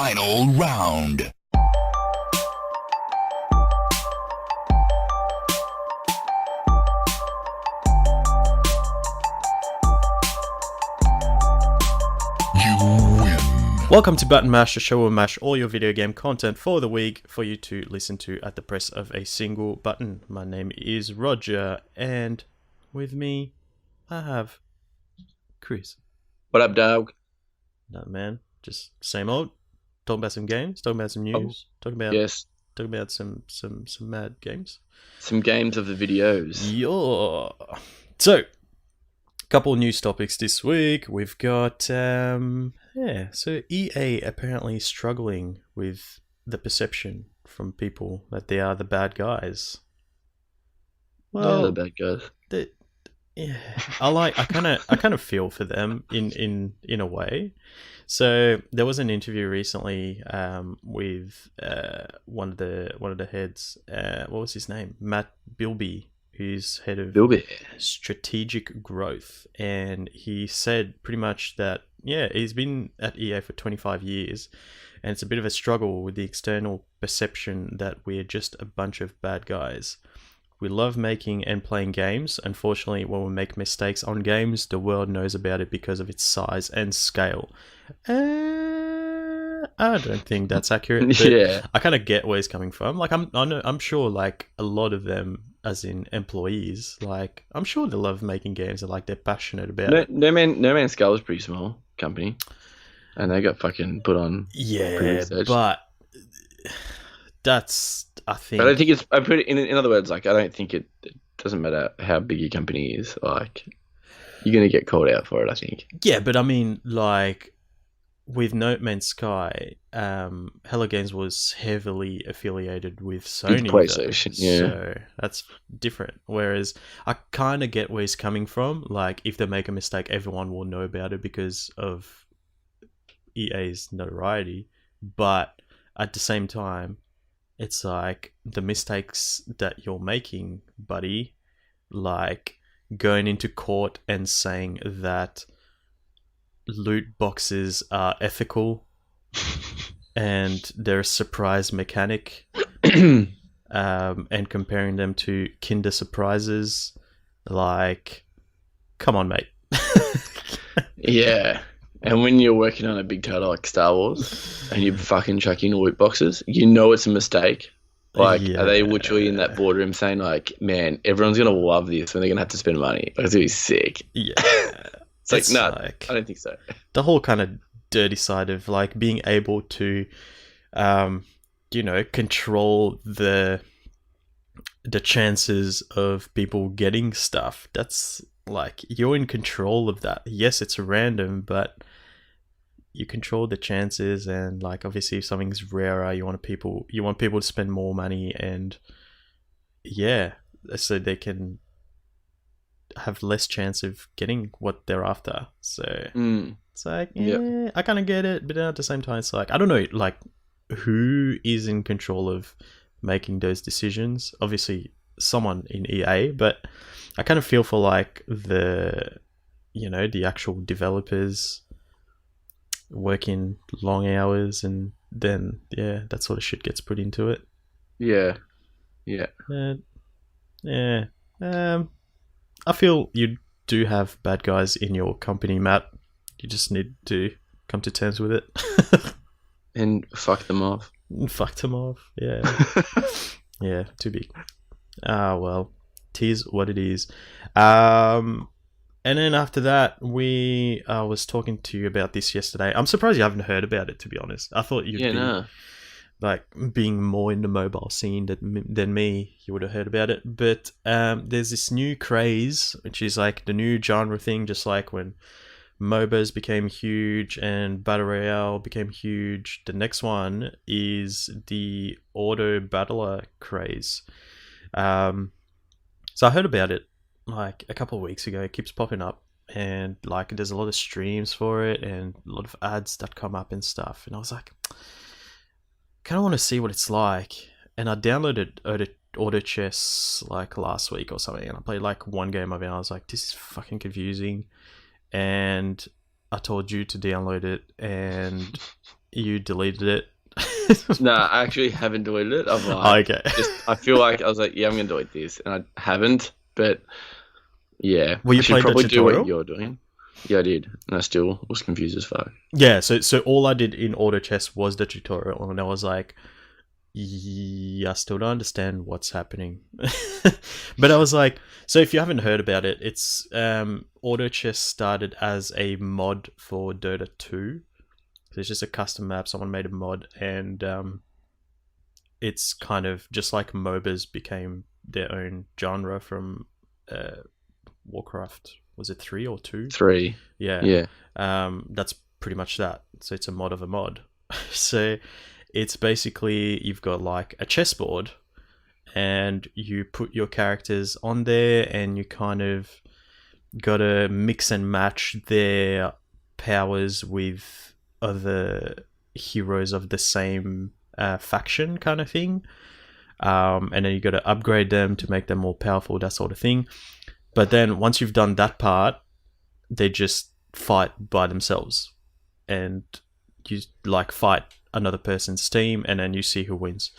Final round. You win. Welcome to Button Mash, the show where we mash all your video game content for the week for you to listen to at the press of a single button. My name is Roger, and with me, I have Chris. What up, dog? No, man, just same old. Talking about some games, talking about some news, talking about some mad games. Some games of the videos. Yeah. So, couple of news topics this week. We've got so EA apparently struggling with the perception from people that they are the bad guys. Well, the bad guys. Yeah, I kind of feel for them in a way. So there was an interview recently with one of the heads. What was his name? Matt Bilby, who's head of strategic growth, and he said pretty much that he's been at EA for 25 years, and it's a bit of a struggle with the external perception that we're just a bunch of bad guys. We love making and playing games. Unfortunately, when we make mistakes on games, the world knows about it because of its size and scale. I don't think that's accurate. But Yeah. I kind of get where he's coming from. Like, I'm sure, like, a lot of them, as in employees, like, I'm sure they love making games and, like, they're passionate about it. No Man's Sky was a pretty small company, and they got fucking put on. Yeah, but that's, I think. But I think it's. I put it in other words, like, I don't think it doesn't matter how big your company is. Like, you're gonna get called out for it, I think. Yeah, but I mean, like, with No Man's Sky, Hello Games was heavily affiliated with Sony. PlayStation, yeah. So that's different. Whereas I kind of get where he's coming from. Like, if they make a mistake, everyone will know about it because of EA's notoriety. But at the same time, it's like the mistakes that you're making, buddy, like going into court and saying that loot boxes are ethical and they're a surprise mechanic, and comparing them to Kinder Surprises, like, come on, mate. Yeah. And when you're working on a big title like Star Wars and you're fucking chucking loot boxes, you know it's a mistake. Like, are they literally in that boardroom saying, like, man, everyone's going to love this when they're going to have to spend money? Like, it's going to be sick. Yeah. It's like, no, like, I don't think so. The whole kind of dirty side of, like, being able to, control the chances of people getting stuff. That's, like, you're in control of that. Yes, it's random, but you control the chances, and, like, obviously if something's rarer, you want people to spend more money, and so they can have less chance of getting what they're after. So it's like, I kind of get it, but at the same time, it's like, I don't know, like, who is in control of making those decisions? Obviously someone in EA, but I kind of feel for, like, the actual developers working long hours, and then that sort of shit gets put into it. I feel you do have bad guys in your company, Matt. You just need to come to terms with it. And fuck them off. Yeah. Yeah, too big. Well, tis what it is. And then after that, I was talking to you about this yesterday. I'm surprised you haven't heard about it, to be honest. I thought you'd be, like, being more in the mobile scene than me, you would have heard about it. But there's this new craze, which is, like, the new genre thing, just like when MOBAs became huge and Battle Royale became huge. The next one is the Auto Battler craze. So I heard about it, like, a couple of weeks ago. It keeps popping up, and, like, there's a lot of streams for it and a lot of ads that come up and stuff. And I was like, kind of want to see what it's like. And I downloaded Auto Chess, like, last week or something, and I played, like, one game of it, and I was like, this is fucking confusing. And I told you to download it, and you deleted it. No, I actually haven't deleted it. I've like, Okay. I feel like I was like, yeah, I'm gonna delete this, and I haven't. But yeah, Well, you I should played the probably do tutorial? what you're doing. Yeah, I did, and I still was confused as fuck. Yeah, so all I did in auto chess was the tutorial, and I was like, yeah, I still don't understand what's happening. But I was like, so if you haven't heard about it, it's auto chess started as a mod for Dota 2. So it's just a custom map. Someone made a mod, and it's kind of just like MOBAs became their own genre from Warcraft. Was it 3 or 2? 3. Yeah. Yeah. That's pretty much that. So it's a mod of a mod. So it's basically you've got like a chessboard, and you put your characters on there, and you kind of gotta mix and match their powers with other heroes of the same faction, kind of thing. And then you got to upgrade them to make them more powerful, that sort of thing. But then once you've done that part, they just fight by themselves, and you like fight another person's team, and then you see who wins.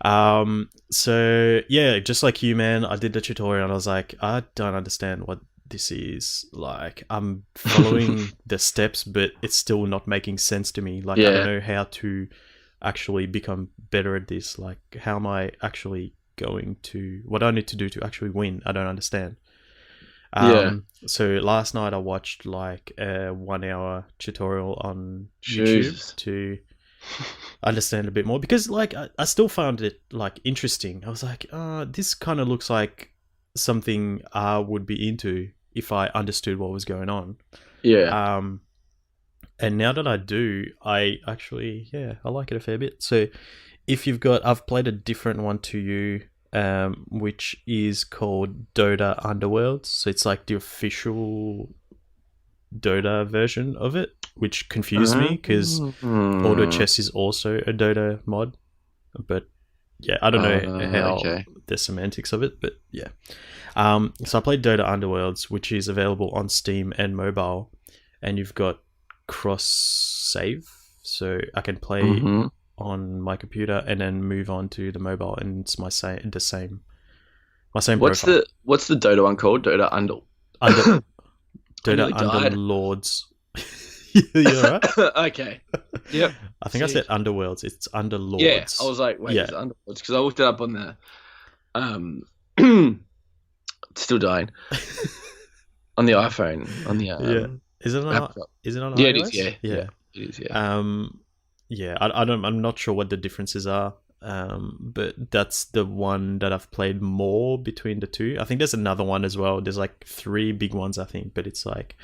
So yeah, just like you, man, I did the tutorial and I was like, I don't understand what this is. Like, I'm following the steps, but it's still not making sense to me. Like, I don't know how to actually become better at this. Like, how am I actually going to, what do I need to do to actually win? I don't understand. So last night I watched like a 1 hour tutorial on YouTube to understand a bit more, because like I still found it like interesting. I was like, this kind of looks like something I would be into if I understood what was going on. Yeah. And now that I do, I actually, I like it a fair bit. So if you've got, I've played a different one to you, which is called Dota Underworlds. So it's like the official Dota version of it, which confused me because Auto Chess is also a Dota mod. But yeah, I don't know how the semantics of it, but yeah. So I played Dota Underworlds, which is available on Steam and mobile, and you've got cross save, so I can play on my computer and then move on to the mobile, and it's my same profile. What's the Dota one called? Dota Dota Underlords. You alright? Okay. Yep. I think I said Underworlds. It's Underlords. Yeah. I was like, wait, it's Underlords, because I looked it up on the still dying on the iPhone on the Is it on iOS? Yeah, it is. Yeah, it is. Yeah. I'm not sure what the differences are. But that's the one that I've played more between the two. I think there's another one as well. There's like 3 big ones, I think, but it's like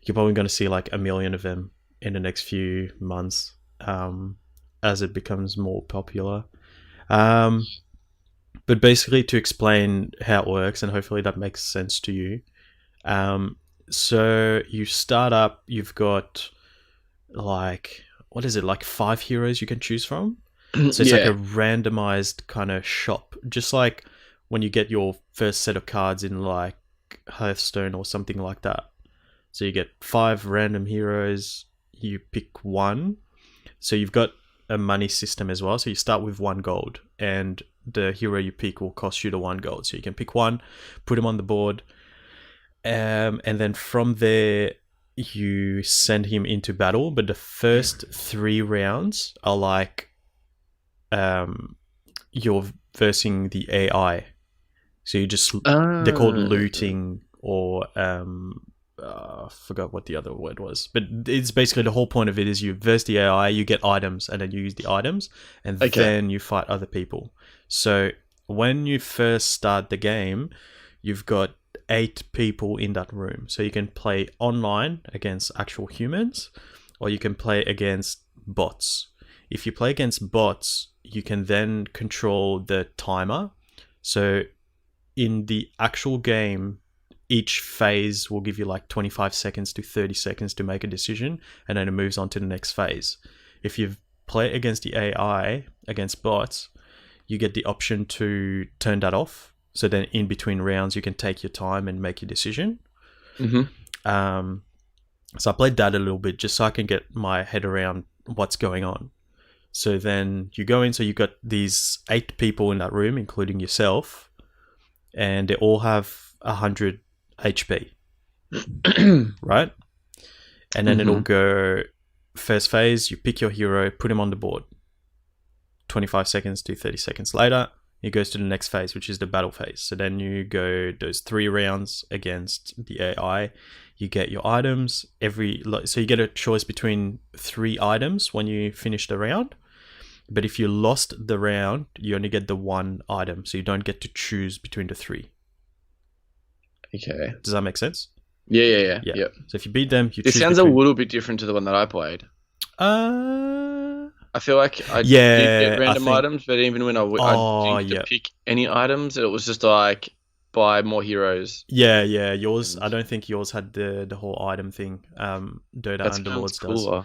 you're probably going to see like 1 million of them in the next few months, as it becomes more popular. But basically, to explain how it works, and hopefully that makes sense to you. So you start up, you've got like, what is it, like 5 heroes you can choose from? So it's like a randomized kind of shop, just like when you get your first set of cards in like Hearthstone or something like that. So you get 5 random heroes, you pick one. So you've got a money system as well. So you start with 1 gold, and the hero you pick will cost you the 1 gold. So you can pick one, put him on the board, and then from there you send him into battle. But the first 3 rounds are like you're versing the AI. So you just they're called looting, or I forgot what the other word was, but it's basically the whole point of it is you verse the AI, you get items, and then you use the items, and then you fight other people. So when you first start the game, you've got 8 people in that room. So you can play online against actual humans, or you can play against bots. If you play against bots, you can then control the timer. So in the actual game, each phase will give you like 25 seconds to 30 seconds to make a decision, and then it moves on to the next phase. If you play against the AI, against bots, you get the option to turn that off. So then in between rounds, you can take your time and make your decision. So I played that a little bit just so I can get my head around what's going on. So then you go in, so you've got these 8 people in that room, including yourself, and they all have 100 HP, right? And then it'll go, first phase, you pick your hero, put him on the board. 25 seconds to 30 seconds later, it goes to the next phase, which is the battle phase. So then you go those 3 rounds against the AI. You get your items so you get a choice between 3 items when you finish the round. But if you lost the round, you only get the 1 item, so you don't get to choose between the 3. Okay. Does that make sense? Yeah. So if you beat them, you It choose sounds between... a little bit different to the one that I played. I feel like I did get random items, but even when I didn't get to pick any items, it was just like buy more heroes. Yeah. Yours, I don't think yours had the whole item thing. Dota Underlords does.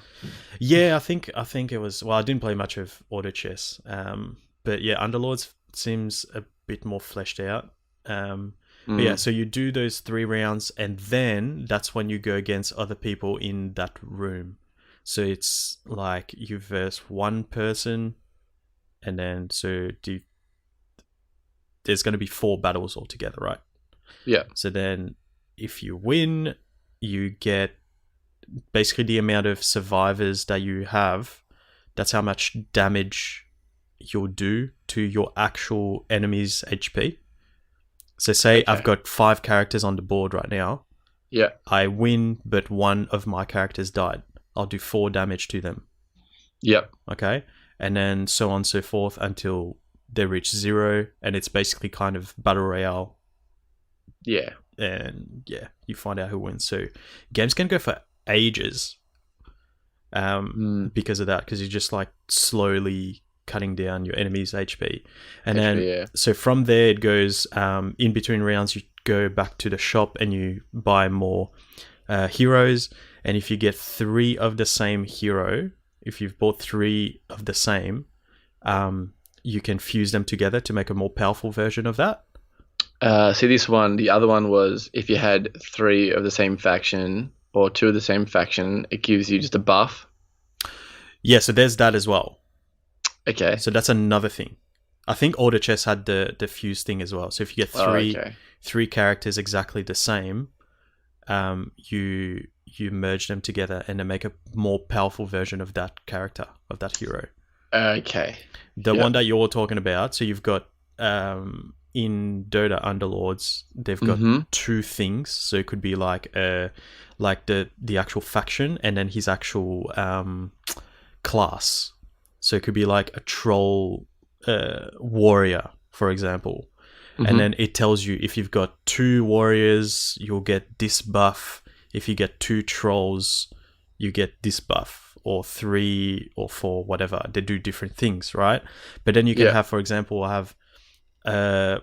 Yeah, I think it was. Well, I didn't play much of Auto Chess. But yeah, Underlords seems a bit more fleshed out. But yeah, so you do those 3 rounds, and then that's when you go against other people in that room. So it's like you verse 1 person, and then there's going to be 4 battles altogether, right? Yeah. So then if you win, you get basically the amount of survivors that you have. That's how much damage you'll do to your actual enemy's HP. So say I've got 5 characters on the board right now. Yeah. I win, but 1 of my characters died. I'll do 4 damage to them. Yep. Okay. And then so on and so forth until they reach 0. And it's basically kind of battle royale. Yeah. And yeah, you find out who wins. So games can go for ages because of that. Because you're just like slowly cutting down your enemy's HP. And then, so from there it goes, in between rounds, you go back to the shop and you buy more heroes. And if you get 3 of the same hero, if you've bought 3 of the same, you can fuse them together to make a more powerful version of that. See this one, the other one was if you had 3 of the same faction or 2 of the same faction, it gives you just a buff. Yeah, so there's that as well. Okay. So that's another thing. I think Auto Chess had the fuse thing as well. So if you get 3 characters exactly the same, you merge them together and then make a more powerful version of that character, of that hero. Okay. The one that you're talking about, so you've got in Dota Underlords, they've got 2 things. So it could be like the actual faction and then his actual class. So it could be like a troll warrior, for example. And then it tells you if you've got 2 warriors, you'll get this buff. If you get 2 trolls, you get this buff, or 3 or 4, whatever. They do different things, right? But then you can have, for example, let's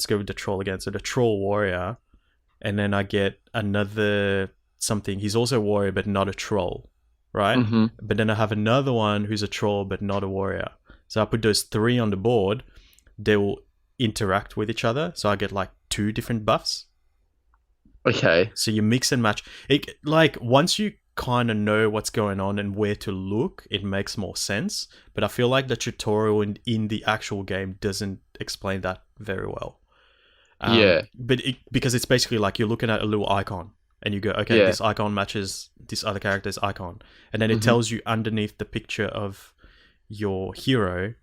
go with the troll again. So the troll warrior, and then I get another something. He's also a warrior, but not a troll, right? But then I have another one who's a troll, but not a warrior. So I put those 3 on the board. They will interact with each other. So I get like 2 different buffs. Okay. So you mix and match. It, like, once you kind of know what's going on and where to look, it makes more sense. But I feel like the tutorial in the actual game doesn't explain that very well. But because it's basically like you're looking at a little icon and you go, okay, this icon matches this other character's icon. And then it tells you underneath the picture of your hero,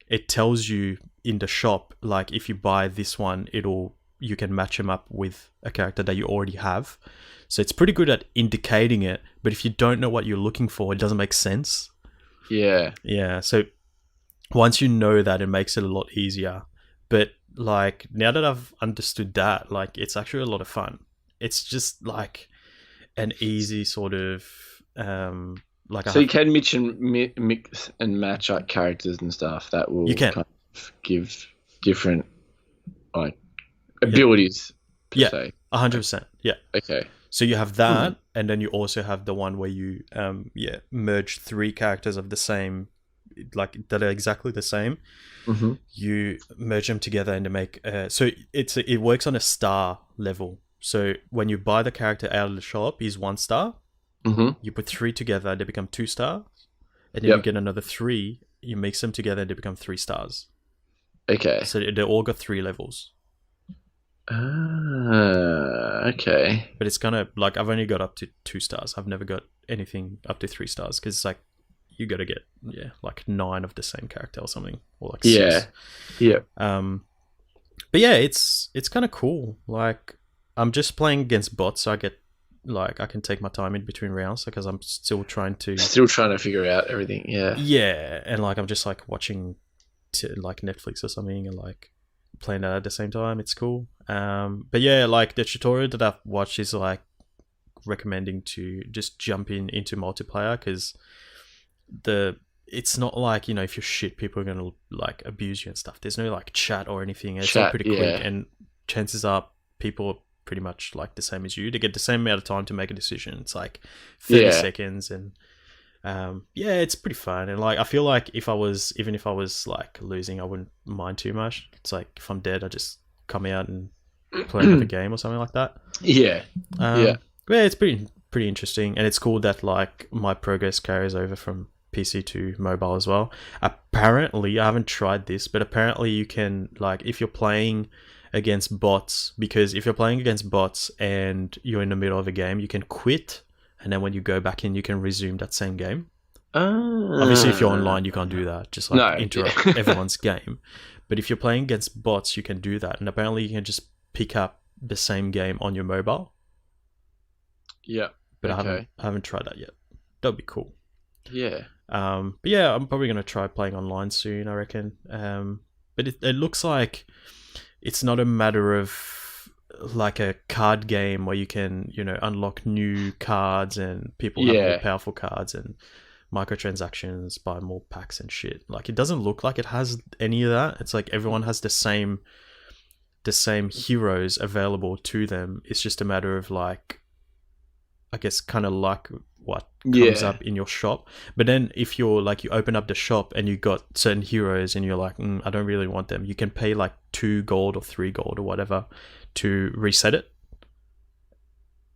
it tells you in the shop, like if you buy this one, you can match him up with a character that you already have. So it's pretty good at indicating it, but if you don't know what you're looking for, it doesn't make sense. Yeah. So once you know that, it makes it a lot easier. But like now that I've understood that, like it's actually a lot of fun. It's just like an easy sort of so you can mix and match like characters and stuff that will kind of give different like abilities per se. 100%. Yeah. Okay. So you have that, and then you also have the one where you merge 3 characters of the same, like that are exactly the same. You merge them together and to make so it works on a star level. So when you buy the character out of the shop, he's 1 star. Mm-hmm. You put 3 together, they become 2 stars, and then you get another 3. You mix them together, and they become 3 stars. Okay. So they all got 3 levels. Okay. But it's kind of like I've only got up to 2 stars. I've never got anything up to 3 stars because it's like you got to get like 9 of the same character or something, or like 6. Yeah. But yeah, it's kind of cool. Like I'm just playing against bots, so I get like I can take my time in between rounds because I'm still trying to figure out everything. Yeah, and like I'm just like watching like Netflix or something and like playing that at the same time. It's cool. But yeah, like the tutorial that I've watched is like recommending to just jump into multiplayer because it's not like, you know, if you're shit, people are gonna like abuse you and stuff. There's no like chat or anything. It's all pretty quick, and chances are people are pretty much like the same as you. They get the same amount of time to make a decision. It's like 30 seconds, and it's pretty fun. And like I feel like even if I was like losing, I wouldn't mind too much. It's like if I'm dead, I just come out and play another game or something like that. Yeah. It's pretty interesting, and it's cool that like my progress carries over from PC to mobile as well. Apparently, I haven't tried this, but apparently you can, like, if you're playing against bots, because if you're playing against bots and you're in the middle of a game, you can quit, and then when you go back in, you can resume that same game. Obviously, if you're online, you can't do that. Just like interrupt everyone's game. But if you're playing against bots, you can do that, and apparently you can just pick up the same game on your mobile. Yeah, but I haven't tried that yet. That'd be cool. Yeah. But yeah, I'm probably gonna try playing online soon, I reckon. But it looks like it's not a matter of like a card game where you can, you know, unlock new cards and people have more powerful cards and microtransactions, buy more packs and shit. Like it doesn't look like it has any of that. It's like everyone has the same heroes available to them. It's just a matter of like, I guess, kind of like what comes up in your shop. But then if you're like, you open up the shop and you got certain heroes and you're like, I don't really want them, you can pay like 2 gold or 3 gold or whatever to reset it.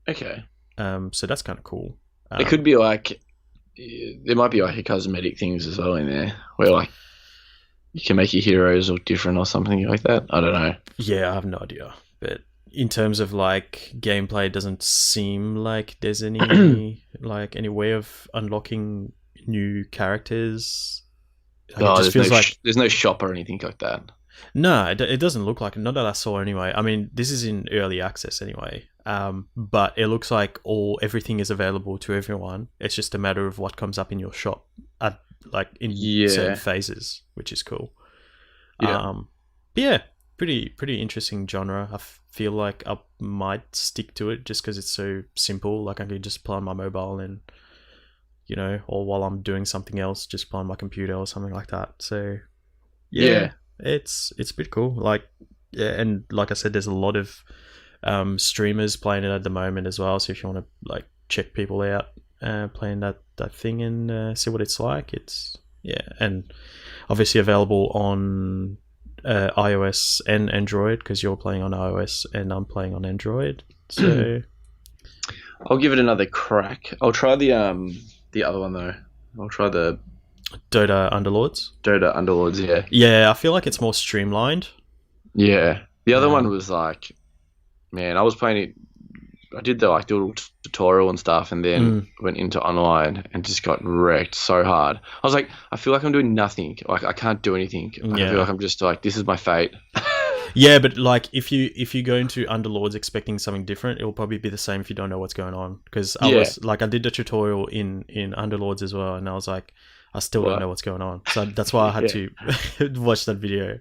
Okay. So that's kind of cool. It could be like, there might be like a cosmetic things as well in there where like you can make your heroes look different or something like that. I don't know. Yeah, I have no idea. But in terms of like gameplay, it doesn't seem like there's any like any way of unlocking new characters. Like, it just feels like there's no shop or anything like that. No, it doesn't look like it. Not that I saw anyway. I mean, this is in early access anyway. But it looks like everything is available to everyone. It's just a matter of what comes up in your shop at like in certain phases, which is cool. Pretty interesting genre. I feel like I might stick to it just because it's so simple. Like I can just play on my mobile and, you know, or while I'm doing something else, just play on my computer or something like that. So it's pretty cool. Like and like I said, there's a lot of streamers playing it at the moment as well. So if you want to like check people out playing that thing and see what it's like, it's and obviously available on iOS and Android because you're playing on iOS and I'm playing on Android. So I'll give it another crack. I'll try the other one though. I'll try the Dota Underlords. Yeah, I feel like it's more streamlined. Yeah, the other one was like, man, I was playing it. I did the little tutorial and stuff, and then went into online and just got wrecked so hard. I was like, I feel like I'm doing nothing. Like I can't do anything. I feel like I'm just like, this is my fate. Yeah, but like if you go into Underlords expecting something different, it will probably be the same if you don't know what's going on. Because I did the tutorial in Underlords as well, and I was like, I still don't know what's going on. So that's why I had to watch that video.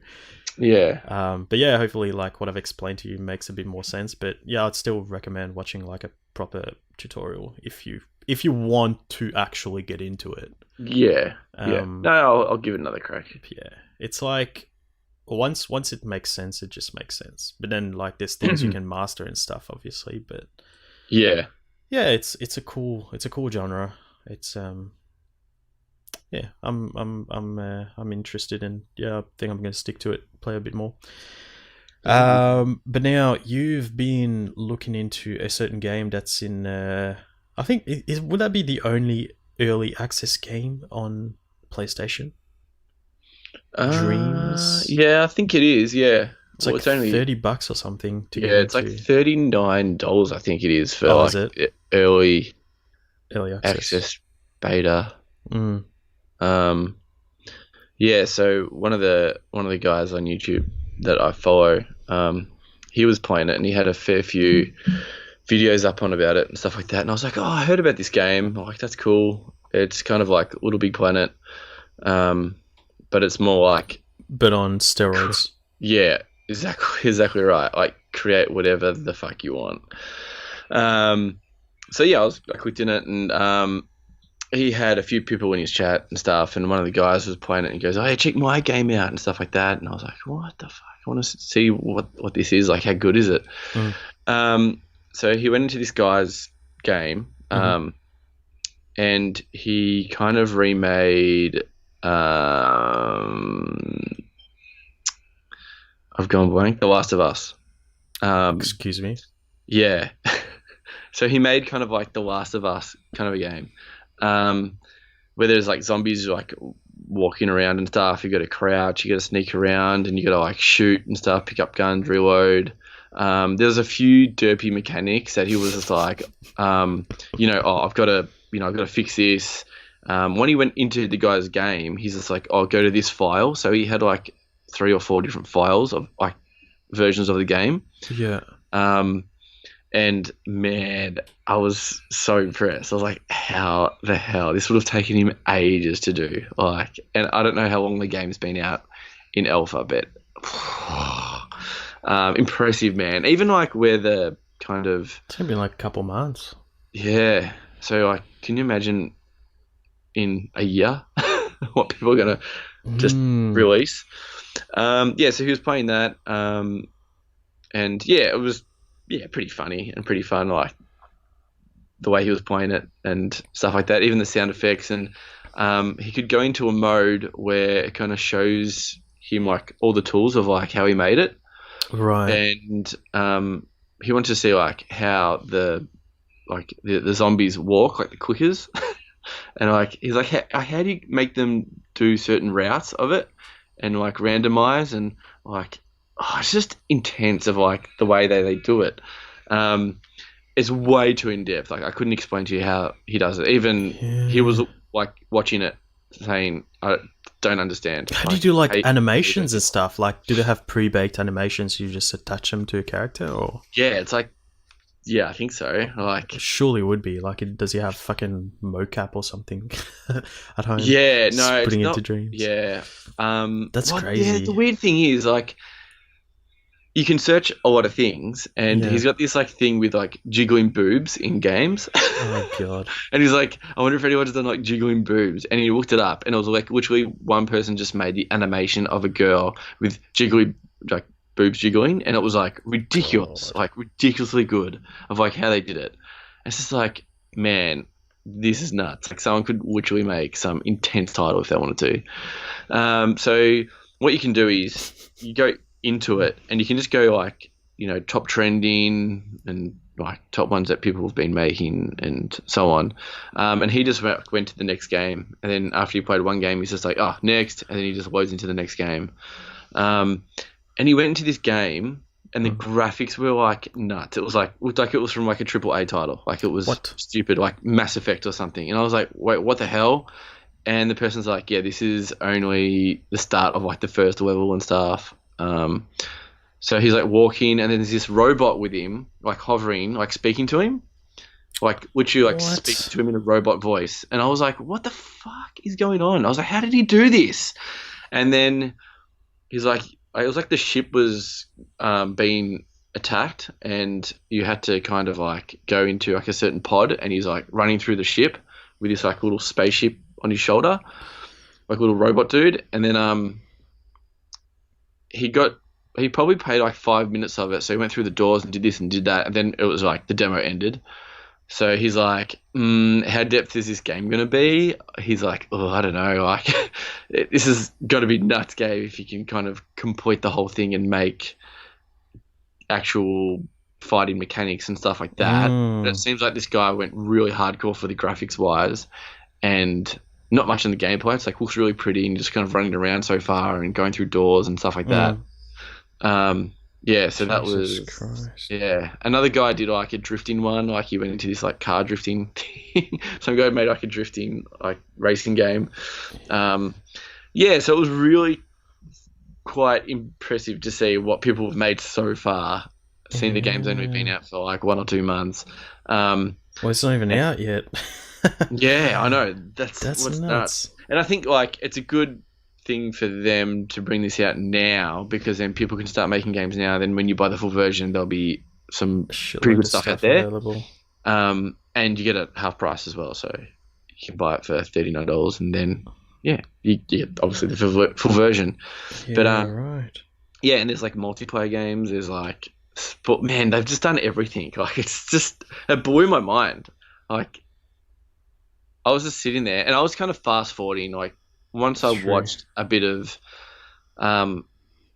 Yeah. But yeah, hopefully like what I've explained to you makes a bit more sense. But yeah, I'd still recommend watching like a proper tutorial if you want to actually get into it. Yeah. No, I'll give it another crack. Yeah. It's like once it makes sense, it just makes sense. But then like there's things you can master and stuff, obviously. But yeah, it's a cool genre. It's I'm interested in. I think I'm going to stick to it, play a bit more. But now you've been looking into a certain game that's in. I I think would that be the only early access game on PlayStation? Dreams. Yeah, I think it is. Yeah, It's like it's only $30 or something to get it's into. like $39. I think it is for Oh, is like it? early Early access. beta. Mm. Yeah. So one of the guys on YouTube that I follow, he was playing it and he had a fair few videos up on about it and stuff like that. And I was like, oh, I heard about this game. Like, that's cool. It's kind of like Little Big Planet, but it's more like, But on steroids. yeah, exactly right. Like, create whatever the fuck you want. So yeah, I clicked in it, and he had a few people in his chat and stuff, and one of the guys was playing it and he goes, oh, yeah, check my game out and stuff like that. And I was like, what the fuck? I want to see what this is. Like, how good is it? So he went into this guy's game, and he kind of remade. I've gone blank. The Last of Us. Excuse me. Yeah. So he made kind of like The Last of Us kind of a game, where there's like zombies like walking around and stuff. You got to crouch, you got to sneak around, and you got to like shoot and stuff, pick up guns, reload. There's a few derpy mechanics that he was just like, I've got to fix this. When he went into the guy's game, he's just like, oh, go to this file. So he had like 3 or 4 different files of like versions of the game. Yeah. And man, I was so impressed. I was like, how the hell? This would have taken him ages to do. Like, and I don't know how long the game's been out in alpha, but impressive, man. Even like where the kind of... It's gonna be like a couple months. Yeah. So like, can you imagine in a year what people are going to just release? So he was playing that. And yeah, it was pretty funny and pretty fun, like the way he was playing it and stuff like that, even the sound effects. And he could go into a mode where it kind of shows him like all the tools of like how he made it. Right. And he wanted to see like how the zombies walk, like the clickers. And like he's like, how do you make them do certain routes of it and like randomize and like, it's just intense of like the way they do it. It's way too in depth. Like I couldn't explain to you how he does it. Even he was like watching it saying, I don't understand. How do you do like animations and stuff? Like, do they have pre-baked animations? You just attach them to a character, or? Yeah, it's like, yeah, I think so. Like, surely would be like, does he have fucking mocap or something at home? Yeah, no, putting it's into not, dreams. Yeah, that's crazy. Yeah, the weird thing is like, you can search a lot of things, and he's got this like thing with like jiggling boobs in games. Oh god! And he's like, I wonder if anyone's done like jiggling boobs. And he looked it up, and it was like literally one person just made the animation of a girl with jiggly like boobs jiggling, and it was like ridiculous, like ridiculously good of like how they did it. It's just like, man, this is nuts. Like someone could literally make some intense title if they wanted to. So what you can do is you go into it and you can just go like, top trending and like top ones that people have been making and so on. And he just went to the next game, and then after he played one game he's just like, oh, next, and then he just loads into the next game. And he went into this game and the graphics were like nuts. It was like, looked like it was from like a AAA title, like it was stupid, like Mass Effect or something. And I was like, wait, what the hell? And the person's like, yeah, this is only the start of like the first level and stuff. So he's like walking, and then there's this robot with him, like hovering, like speaking to him, like literally like speaking to him in a robot voice. And I was like, what the fuck is going on? I was like, how did he do this? And then he's like, it was like the ship was being attacked, and you had to kind of like go into like a certain pod, and he's like running through the ship with this like little spaceship on his shoulder, like a little robot dude. And then he probably played like 5 minutes of it. So he went through the doors and did this and did that. And then it was like the demo ended. So he's like, how depth is this game going to be? He's like, oh, I don't know. Like, this has got to be nuts game if you can kind of complete the whole thing and make actual fighting mechanics and stuff like that. But it seems like this guy went really hardcore for the graphics wise, and not much in the gameplay. It's like looks really pretty and just kind of running around so far and going through doors and stuff like that. Yeah, so that was Christ. yeah. Another guy did like a drifting one, like he went into this like car drifting thing. Some guy made like a drifting like racing game. Yeah, so it was really quite impressive to see what people have made so far. Seeing the game's only been out for like 1 or 2 months. Well, it's not even out yet. Yeah, I know. That's what's nuts. And I think like it's a good thing for them to bring this out now, because then people can start making games now. Then when you buy the full version, there'll be some pretty good stuff out there. Available. And you get it half price as well, so you can buy it for $39, and then you get obviously the full version. Yeah, but right. Yeah, and there's like multiplayer games. There's like, but man, they've just done everything. Like it blew my mind. Like I was just sitting there, and I was kind of fast forwarding. Like once I watched a bit of,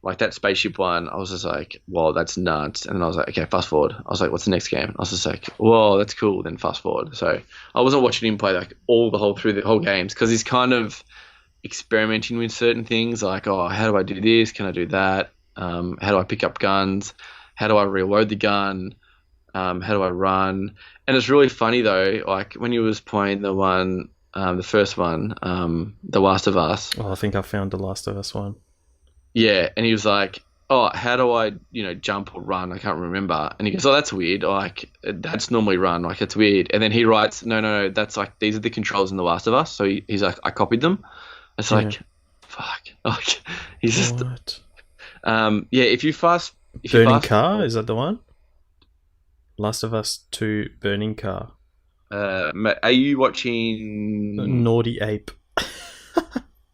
like that spaceship one, I was just like, "Whoa, that's nuts!" And then I was like, "Okay, fast forward." I was like, "What's the next game?" I was just like, "Whoa, that's cool." Then fast forward. So I wasn't watching him play like through the whole games, because he's kind of experimenting with certain things. Like, oh, how do I do this? Can I do that? How do I pick up guns? How do I reload the gun? How do I run? And it's really funny though, like when he was playing the first one, The Last of Us. Oh, I think I found The Last of Us one. Yeah, and he was like, oh, how do I, jump or run? I can't remember. And he goes, oh, that's weird. Like, that's normally run. Like, it's weird. And then he writes, no, that's like, these are the controls in The Last of Us. So he's like, I copied them. It's like, fuck. Like, he's just... What? If you fast... Burning Car? Is that the one? Last of Us 2 Burning Car. Are you watching... Naughty Ape.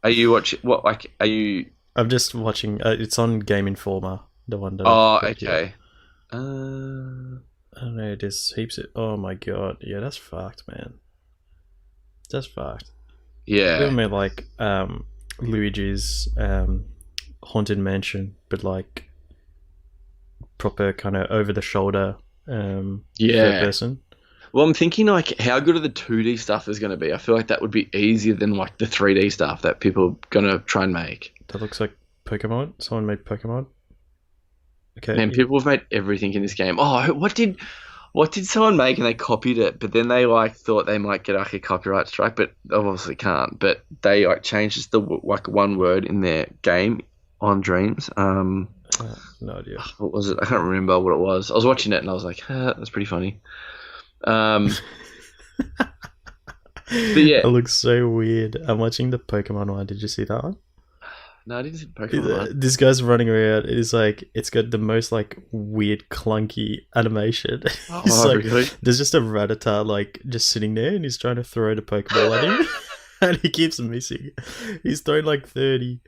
Are you watching... What, like, are you... I'm just watching... it's on Game Informer, the one that... Oh, okay. I don't know, there's heaps of... Oh my god. Yeah, that's fucked, man. That's fucked. Yeah. I mean, like, Luigi's Haunted Mansion, but like proper kind of over-the-shoulder third person. Well, I'm thinking like how good are the 2D stuff is going to be. I feel like that would be easier than like the 3D stuff that people are going to try and make. That looks like Pokemon. Someone made Pokemon. Okay. Man, people have made everything in this game. Oh, what did someone make and they copied it, but then they like thought they might get like a copyright strike, but obviously can't. But they like changed just the like one word in their game on Dreams. No idea. What was it? I can't remember what it was. I was watching it and I was like, that's pretty funny. But yeah, it looks so weird. I'm watching the Pokemon one. Did you see that one? No, I didn't see Pokemon one. This guy's running around. It's like it's got the most like weird clunky animation. Oh, like, really? There's just a Rattata like just sitting there, and he's trying to throw the Pokeball at him, and he keeps missing. He's thrown like 30.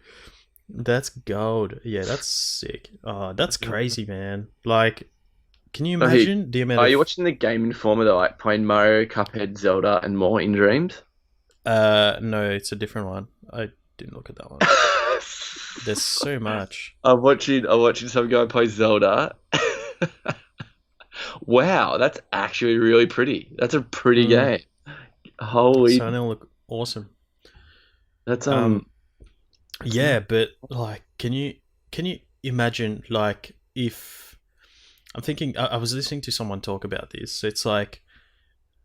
That's gold. Yeah, that's sick. Oh, that's crazy, man. Like, can you imagine the amount? Are you watching the Game Informer that like playing Mario, Cuphead, Zelda, and more in Dreams? No, it's a different one. I didn't look at that one. There's so much. I'm watching some guy play Zelda. Wow, that's actually really pretty. That's a pretty game. Holy! So they look awesome. That's Yeah, but like, can you imagine like if I'm thinking I was listening to someone talk about this. So it's like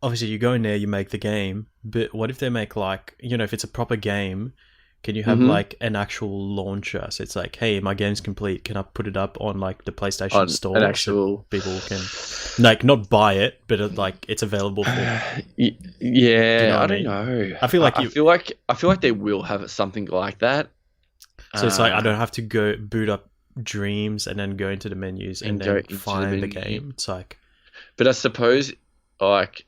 obviously you go in there, you make the game, but what if they make like if it's a proper game, can you have like an actual launcher? So it's like, hey, my game's complete. Can I put it up on like the PlayStation Store? An actual so people can like not buy it, but it's available for. Yeah, I don't know. I feel like I feel like they will have something like that. So it's like I don't have to go boot up Dreams and then go into the menus and then find the game. It's like, but I suppose like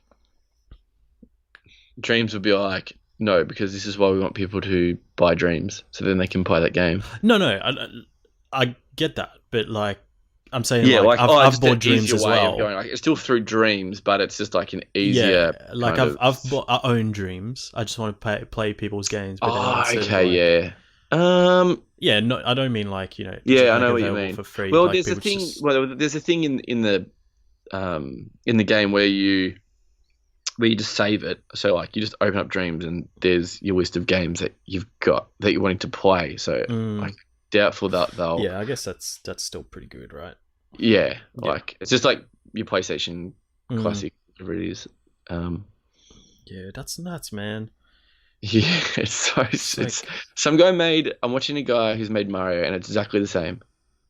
Dreams would be like, no, because this is why we want people to buy Dreams, so then they can play that game. No, I get that, but like I'm saying, I've bought Dreams as well. Going, like, it's still through Dreams, but it's just like an easier. Yeah, like I own Dreams. I just want to play people's games. But yeah. Yeah, no, I don't mean like Yeah, I know what you mean. For free. Well, like, there's a thing. Well, there's a thing in the in the game where you just save it. So like you just open up Dreams and there's your list of games that you've got that you're wanting to play. So like doubtful that they'll. Yeah, I guess that's still pretty good, right? Yeah, like it's just like your PlayStation Classic, whatever it is. Yeah, that's nuts, man. Yeah, it's some guy made. I'm watching a guy who's made Mario, and it's exactly the same,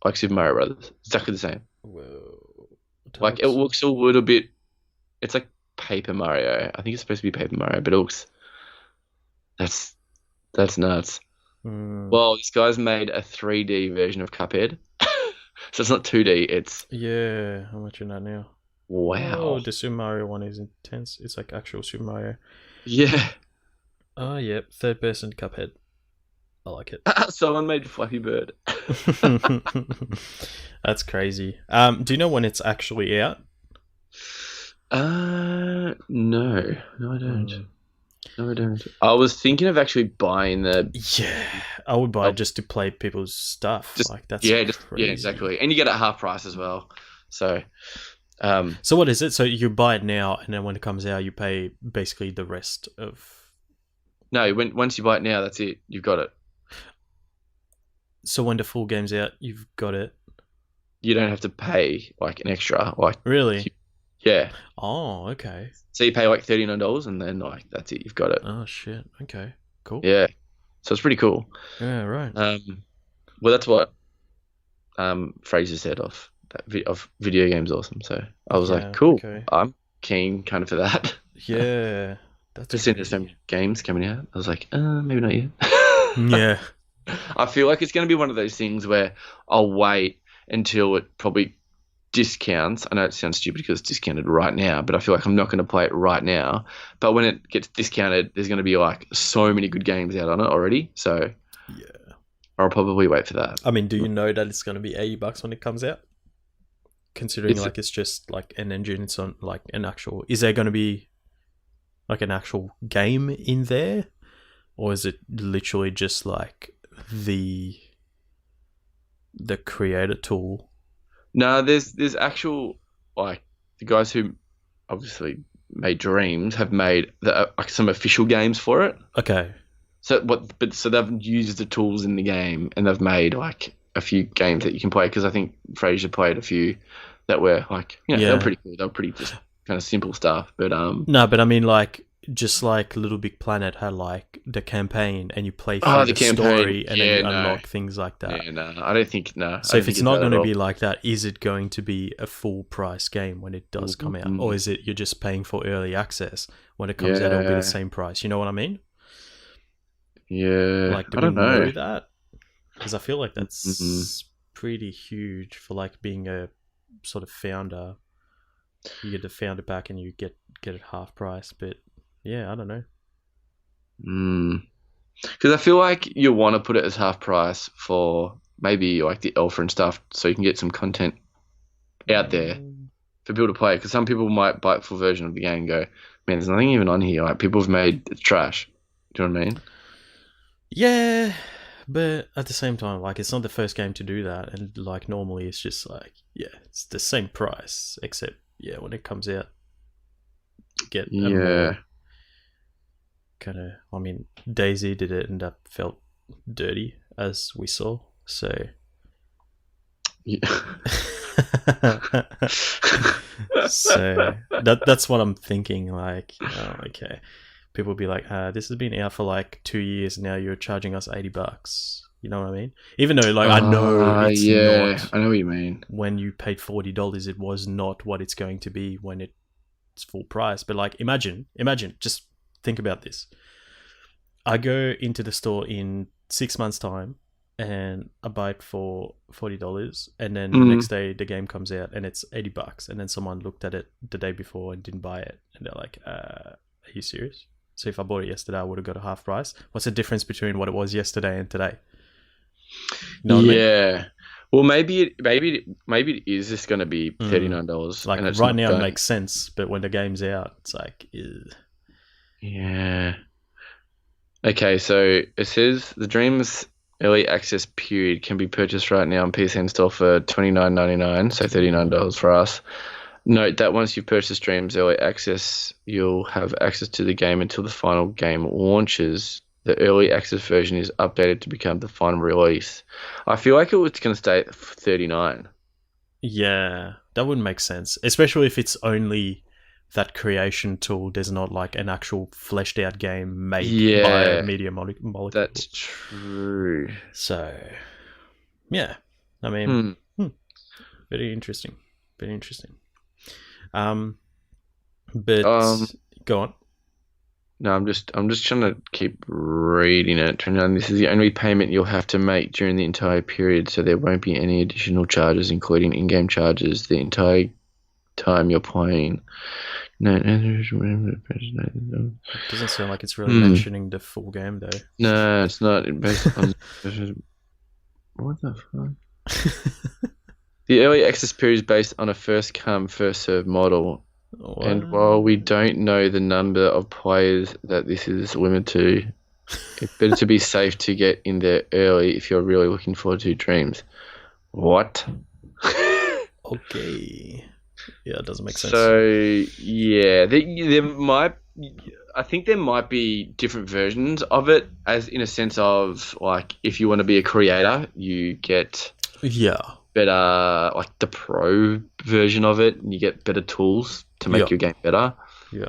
like Super Mario Brothers. Exactly the same. Whoa. Like it looks a little bit. It's like Paper Mario. I think it's supposed to be Paper Mario, but it looks. That's nuts. Well, this guy's made a 3D version of Cuphead, so it's not 2D. It's I'm watching that now. wow. Oh, the Super Mario one is intense. It's like actual Super Mario. Yeah. Oh, yep. Third person Cuphead. I like it. Someone made Flappy Bird. That's crazy. Do you know when it's actually out? No, I don't. No, I don't. I was thinking of actually buying the. Yeah, I would buy it just to play people's stuff. Like that's crazy. Yeah, exactly. And you get it at half price as well. So. So what is it? So you buy it now, and then when it comes out, you pay basically the rest of. No, once you buy it now, that's it. You've got it. So when the full game's out, you've got it. You don't have to pay like an extra. Like really? Yeah. Oh, okay. So you pay like $39, and then like that's it. You've got it. Oh shit. Okay. Cool. Yeah. So it's pretty cool. Yeah. Right. Well, that's what Fraser said of video games awesome. So I was like, cool. Okay. I'm keen kind of for that. Yeah. That's just seeing there's so many games coming out. I was like, maybe not yet. Yeah. I feel like it's going to be one of those things where I'll wait until it probably discounts. I know it sounds stupid because it's discounted right now, but I feel like I'm not going to play it right now. But when it gets discounted, there's going to be like so many good games out on it already. So yeah, I'll probably wait for that. I mean, do you know that it's going to be $80 when it comes out? Considering it's just like an engine, it's on like an actual. Is there going to be like an actual game in there, or is it literally just like the creator tool? No, there's actual, like, the guys who obviously made Dreams have made like some official games for it. Okay. So they've used the tools in the game and they've made like a few games that you can play, because I think Fraser played a few that were like, they were pretty cool. They were pretty just kind of simple stuff, but no, but I mean like. Just like Little Big Planet had like the campaign, and you play through the story, and then you unlock things like that. Yeah, no, I don't think So if it's not going to be like that, is it going to be a full price game when it does come out, or is it you're just paying for early access? When it comes out, it'll be the same price. You know what I mean? Yeah. Like, do we know that? Because I feel like that's pretty huge for like being a sort of founder. You get the founder back, and you get it half price, but. Yeah, I don't know. Because I feel like you want to put it as half price for maybe like the alpha and stuff, so you can get some content out there for people to play. Because some people might buy a full version of the game and go, man, there's nothing even on here. Like, people have made it's trash. Do you know what I mean? Yeah, but at the same time, like, it's not the first game to do that. And like normally it's just like, it's the same price, except when it comes out, get more kind of, I mean, Daisy did it and that felt dirty, as we saw. So, so that's what I'm thinking. Like, okay, people be like, "This has been out for like 2 years now. You're charging us $80." You know what I mean? Even though, like, I know it's not. I know what you mean. When you paid $40, it was not what it's going to be when it's full price. But like, imagine, just. Think about this. I go into the store in 6 months' time and I buy it for $40, and then the next day the game comes out and it's $80, and then someone looked at it the day before and didn't buy it, and they're like, "Are you serious?" So if I bought it yesterday, I would have got a half price. What's the difference between what it was yesterday and today? You know what I mean? Well, maybe it is just going to be $39. Like, and right now it makes sense, but when the game's out, it's like, ew. Yeah. Okay, so it says the Dreams Early Access period can be purchased right now on PC and store for $29.99, so $39 for us. Note that once you purchase Dreams Early Access, you'll have access to the game until the final game launches. The early access version is updated to become the final release. I feel like it was going to stay at 39. Yeah, that wouldn't make sense, especially if it's only that creation tool. There's not like an actual fleshed out game made by a media molecule. That's true. So, yeah, I mean, very interesting. Very interesting. But go on. No, I'm just trying to keep reading it. This is the only payment you'll have to make during the entire period, so there won't be any additional charges, including in-game charges, the entire time you're playing. No, it doesn't sound like it's really mentioning the full game, though. No, it's not. Based on what the fuck? The early access period is based on a first come, first served model. What? And while we don't know the number of players that this is limited to, it's better to be safe to get in there early if you're really looking forward to Dreams. What? Okay. Yeah, it doesn't make sense. So, yeah, I think there might be different versions of it, as in a sense of, like, if you want to be a creator, you get better, like the pro version of it, and you get better tools to make your game better. Yeah.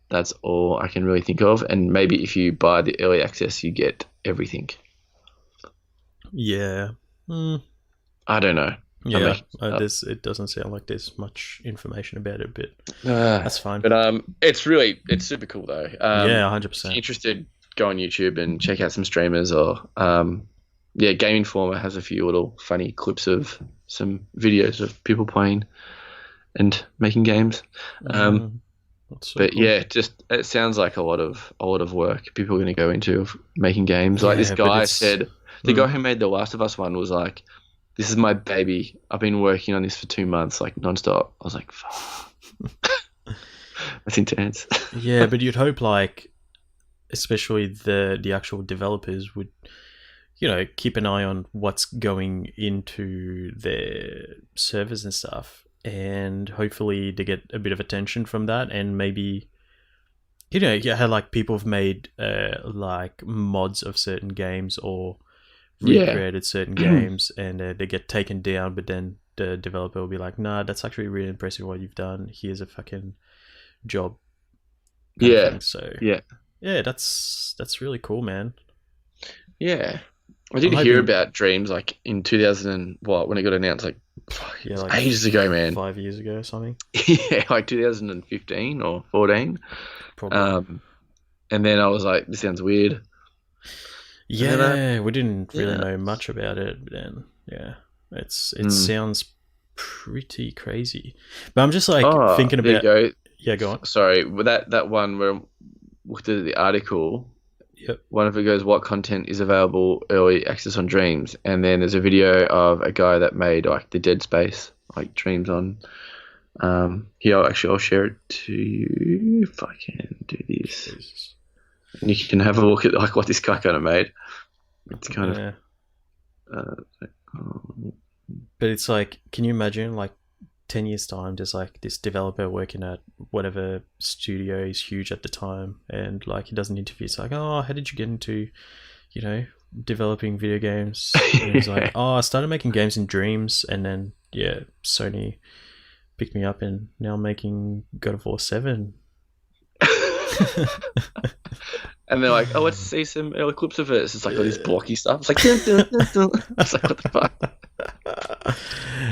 That's all I can really think of. And maybe if you buy the early access, you get everything. Yeah. I don't know. Yeah, it doesn't sound like there's much information about it, but that's fine. But it's super cool though. Yeah, 100%. If you're interested, go on YouTube and check out some streamers, or Game Informer has a few little funny clips of some videos of people playing and making games. But cool. Yeah, just it sounds like a lot of work people are going to go into making games. Like this guy said, the guy who made the Last of Us one was like, "This is my baby. I've been working on this for 2 months, like nonstop." I was like, "Fuck." That's intense. Yeah, but you'd hope, like, especially the actual developers would, keep an eye on what's going into their servers and stuff, and hopefully they get a bit of attention from that, and maybe, how like people have made like mods of certain games or recreated certain games, and they get taken down, but then the developer will be like, "Nah, that's actually really impressive what you've done. Here's a fucking job." So that's really cool, man. Yeah, I did hear about Dreams like in 2000 when it got announced, like ages ago, man. 5 years ago or something. Yeah, like 2015 or 14. Probably. And then I was like, this sounds weird. Yeah, we didn't really know much about it, but then it sounds pretty crazy. But I'm just like thinking about. Go. Yeah, go on. Sorry, that one where I looked at the article. Yep. One of it goes, "What content is available early access on Dreams?" And then there's a video of a guy that made like the Dead Space, like Dreams on. Here, I'll share it to you if I can do this. Jesus. And you can have a look at like what this guy kind of made. It's kind of. But it's like, can you imagine like 10 years time, there's like this developer working at whatever studio is huge at the time, and like he does an interview. It's like, "Oh, how did you get into, developing video games?" And he's like, "Oh, I started making games in Dreams, and then Sony picked me up, and now I'm making God of War 7." And they're like, "Oh, let's see some early clips of it." It's just like all this blocky stuff. It's like, dun, dun, dun, dun. It's like, what the fuck?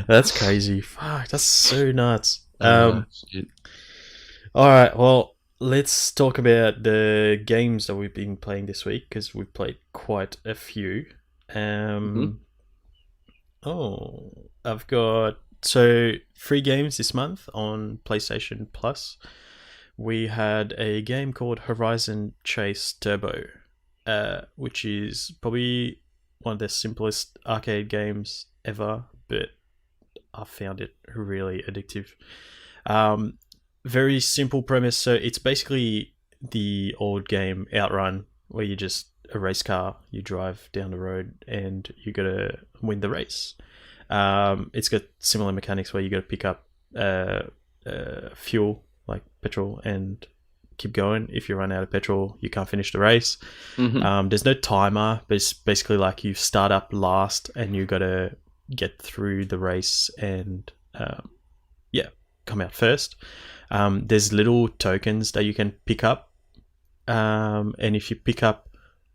That's crazy. Fuck, that's so nuts. All right, well, let's talk about the games that we've been playing this week, because we've played quite a few. I've got 3 games this month on PlayStation Plus. We had a game called Horizon Chase Turbo, which is probably one of the simplest arcade games ever, but I found it really addictive. Very simple premise. So it's basically the old game Outrun, where you just a race car, you drive down the road and you gotta win the race. It's got similar mechanics where you gotta pick up fuel, like petrol, and keep going. If you run out of petrol, you can't finish the race. There's no timer, but it's basically like you start up last and you got to get through the race and come out first. There's little tokens that you can pick up, and if you pick up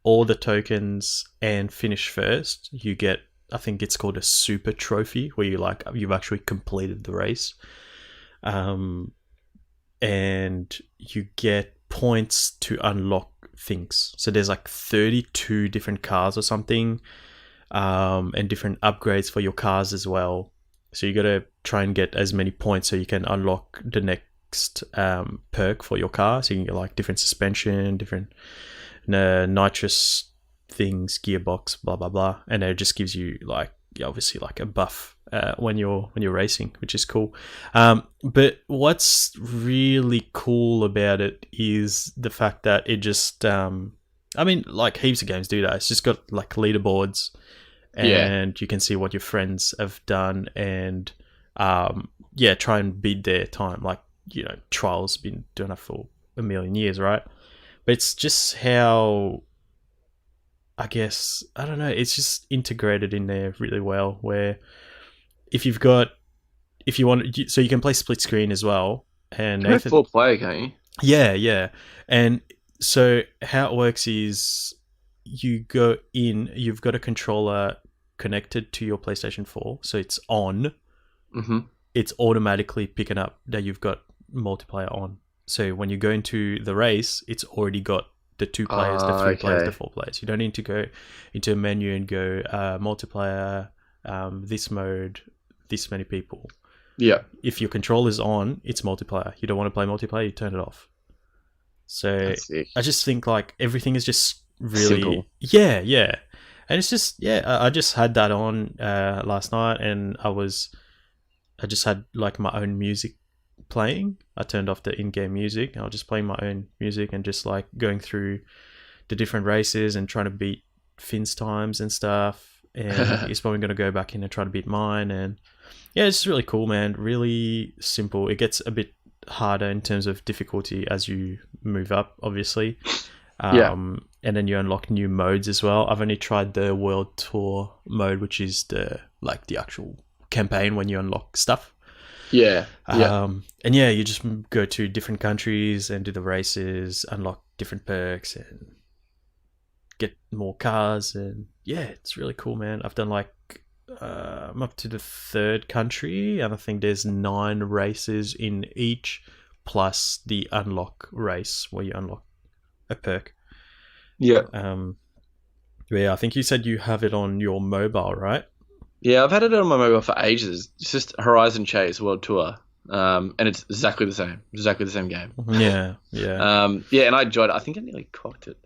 all the tokens and finish first, you get, I think it's called a super trophy, where you've actually completed the race, and you get points to unlock things. So there's like 32 different cars or something, and different upgrades for your cars as well. So you got to try and get as many points so you can unlock the next perk for your car. So you can get like different suspension, different nitrous things, gearbox, blah blah blah, and it just gives you like obviously like a buff when you're racing, which is cool. But what's really cool about it is the fact that it just I mean, like heaps of games do that. It's just got like leaderboards, and you can see what your friends have done, and try and beat their time. Like, you know, Trial's been doing it for a million years, right? But it's just how, I guess, I don't know, it's just integrated in there really well, where if you want, so you can play split screen as well. And you have 4 player, can't you? Yeah. And so how it works is you go in, you've got a controller connected to your PlayStation 4, so it's on. It's automatically picking up that you've got multiplayer on. So when you go into the race, it's already got the 2 players, the 3 players, the 4 players. You don't need to go into a menu and go multiplayer, this mode, this many people. Yeah. If your controller's on, it's multiplayer. You don't want to play multiplayer, you turn it off. So I just think like everything is just really simple. Yeah. And it's just, I just had that on last night, and I just had like my own music playing. I turned off the in-game music. I was just playing my own music and just like going through the different races and trying to beat Finn's times and stuff. And he's probably going to go back in and try to beat mine. And yeah, it's really cool, man. Really simple. It gets a bit harder in terms of difficulty as you move up, obviously. And then you unlock new modes as well. I've only tried the World Tour mode, which is the actual campaign when you unlock stuff. And you just go to different countries and do the races, unlock different perks, and get more cars. And yeah, it's really cool, man. I've done like I'm up to the 3rd country, and I think there's 9 races in each, plus the unlock race where you unlock a perk. I think you said you have it on your mobile, right? Yeah, I've had it on my mobile for ages. It's just Horizon Chase World Tour, and it's exactly the same game. Yeah. And I enjoyed it. I think I nearly cocked it.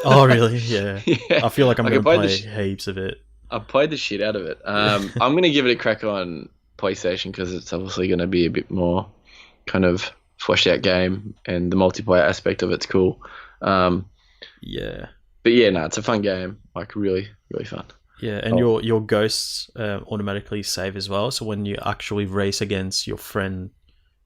Oh, really? Yeah. I feel like I'm going to play heaps of it. I played the shit out of it. I'm going to give it a crack on PlayStation, because it's obviously going to be a bit more kind of fleshed out game, and the multiplayer aspect of it's cool. But yeah, no, it's a fun game. Like really, really fun. Yeah, and your ghosts automatically save as well. So when you actually race against your friend,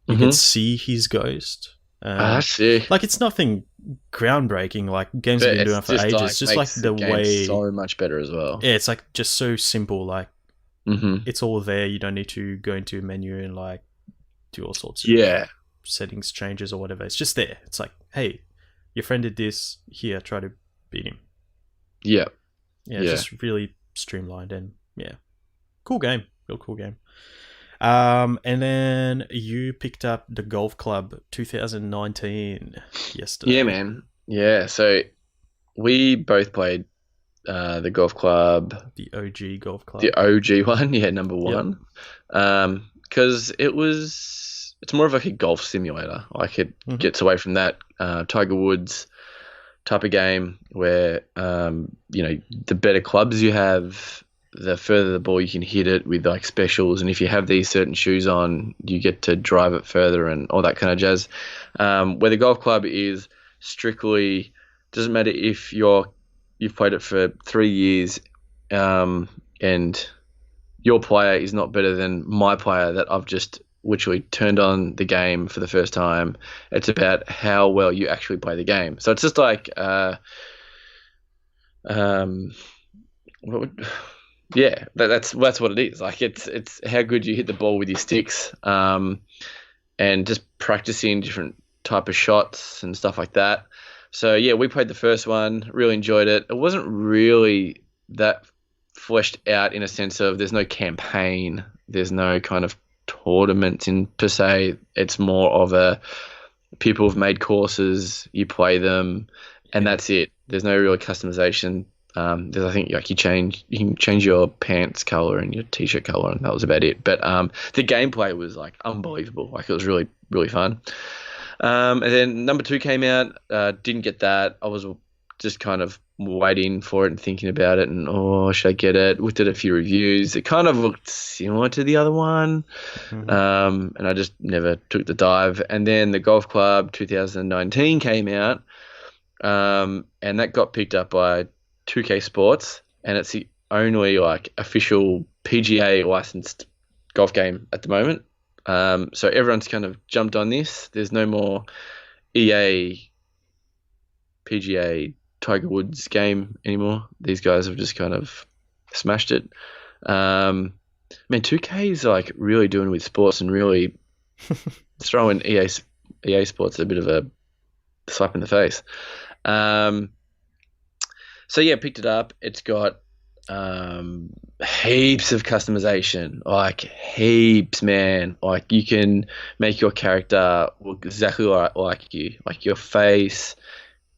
you can see his ghost. I see. Like, it's nothing groundbreaking. Like, games have been doing it for ages. It's just like the way, so much better as well. Yeah, it's like just so simple. Like, it's all there. You don't need to go into a menu and like do all sorts of settings changes or whatever. It's just there. It's like, hey, your friend did this. Here, try to beat him. Yeah, it's just really streamlined, and cool game. Real cool game. And then you picked up the Golf Club 2019 yesterday. Yeah, man. Yeah, so we both played the Golf Club. The OG Golf Club. The OG one, number 1. Because it's more of like a golf simulator. Like, it gets away from that Tiger Woods type of game where, the better clubs you have, the further the ball you can hit it with like specials, and if you have these certain shoes on, you get to drive it further and all that kind of jazz. Where the Golf Club is strictly, doesn't matter if you've played it for 3 years, and your player is not better than my player that I've just which we turned on the game for the first time. It's about how well you actually play the game. So it's just like, what would, yeah, that's what it is. Like it's how good you hit the ball with your sticks, and just practicing different type of shots and stuff like that. So yeah, we played the first one, really enjoyed it. It wasn't really that fleshed out in a sense of there's no campaign, there's no kind of tournaments in per se. It's more of a people have made courses, you play them, and that's it. There's no real customization. There's, I think, like you can change your pants color and your t-shirt color, and that was about it. But the gameplay was like unbelievable. Like it was really, really fun. And then number 2 came out. Didn't get that. I was just kind of waiting for it and thinking about it, and should I get it? Looked at a few reviews. It kind of looked similar to the other one, and I just never took the dive. And then the Golf Club 2019 came out, and that got picked up by 2K Sports, and it's the only like official PGA licensed golf game at the moment. So everyone's kind of jumped on this. There's no more EA PGA Tiger Woods game anymore. These guys have just kind of smashed it. Man, 2K is like really doing with sports and really throwing EA Sports a bit of a slap in the face. So yeah, picked it up. It's got heaps of customization, like heaps, man. Like you can make your character look exactly like you, like your face,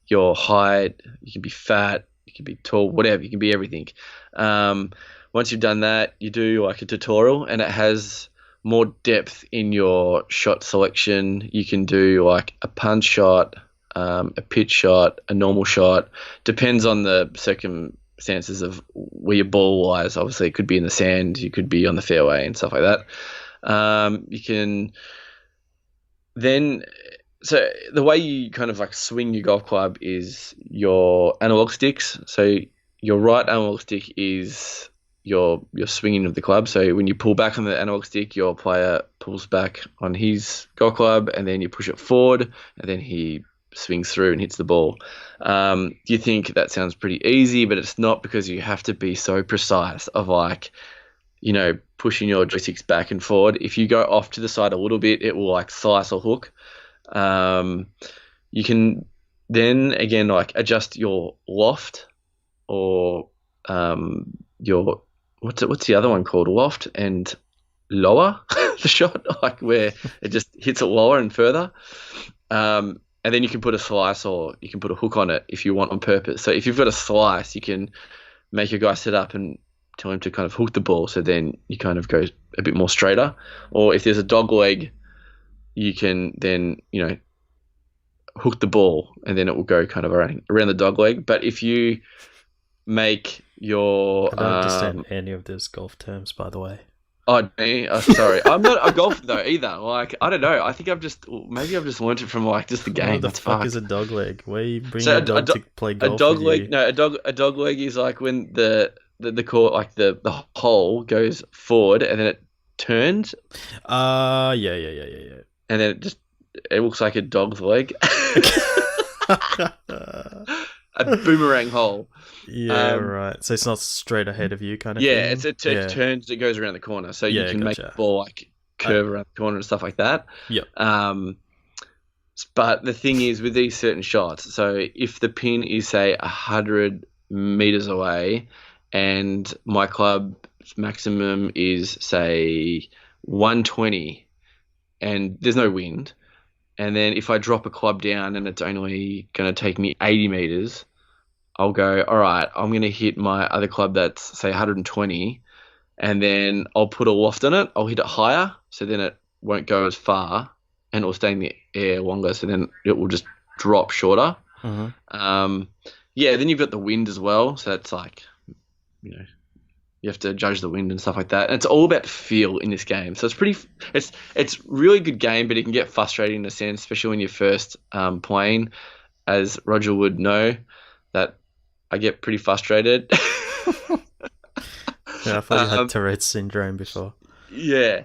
your height. You can be fat, you can be tall, whatever. You can be everything. Once you've done that, you do like a tutorial, and it has more depth in your shot selection. You can do like a punch shot, a pitch shot, a normal shot. Depends on the circumstances of where your ball lies. Obviously, it could be in the sand, you could be on the fairway and stuff like that. You can then, so the way you kind of like swing your golf club is your analog sticks. So your right analog stick is your swinging of the club. So when you pull back on the analog stick, your player pulls back on his golf club, and then you push it forward, and then he swings through and hits the ball. You think that sounds pretty easy, but it's not, because you have to be so precise of like, pushing your joysticks back and forward. If you go off to the side a little bit, it will like slice or hook. You can then again like adjust your loft, or your what's the other one called? Loft and lower the shot, like where it just hits it lower and further. And then you can put a slice, or you can put a hook on it if you want on purpose. So if you've got a slice, you can make your guy sit up and tell him to kind of hook the ball, so then you kind of go a bit more straighter. Or if there's a dog leg, you can then, hook the ball, and then it will go kind of around the dog leg. But if you make your... I don't understand any of those golf terms, by the way. Oh, me? Sorry. I'm not a golfer though either. Like, I don't know. I think I've just learned it from like just the game. What the That's fuck is a dog leg? Where you bring So your dog to play golf? a dog with leg. you? No, a dog leg is like when the court, like the hole goes forward and then it turns. Yeah. And then it looks like a dog's leg. A boomerang hole. Yeah, right. So it's not straight ahead of you, kind of. Yeah, thing? it turns. It goes around the corner, so you can make the gotcha. ball like curve around the corner and stuff like that. Yep. But the thing is, with these certain shots, so if the pin is say 100 meters away, and my club's maximum is say 120, and there's no wind, and then if I drop a club down and it's only going to take me 80 meters, I'll go, all right, I'm going to hit my other club that's, say, 120, and then I'll put a loft on it. I'll hit it higher, so then it won't go as far, and it will stay in the air longer, so then it will just drop shorter. Mm-hmm. Then you've got the wind as well, so that's like, you have to judge the wind and stuff like that. And it's all about feel in this game. So it's really good game, but it can get frustrating in a sense, especially when you're first playing. As Roger would know, that I get pretty frustrated. Yeah, I thought you had Tourette's syndrome before. Yeah.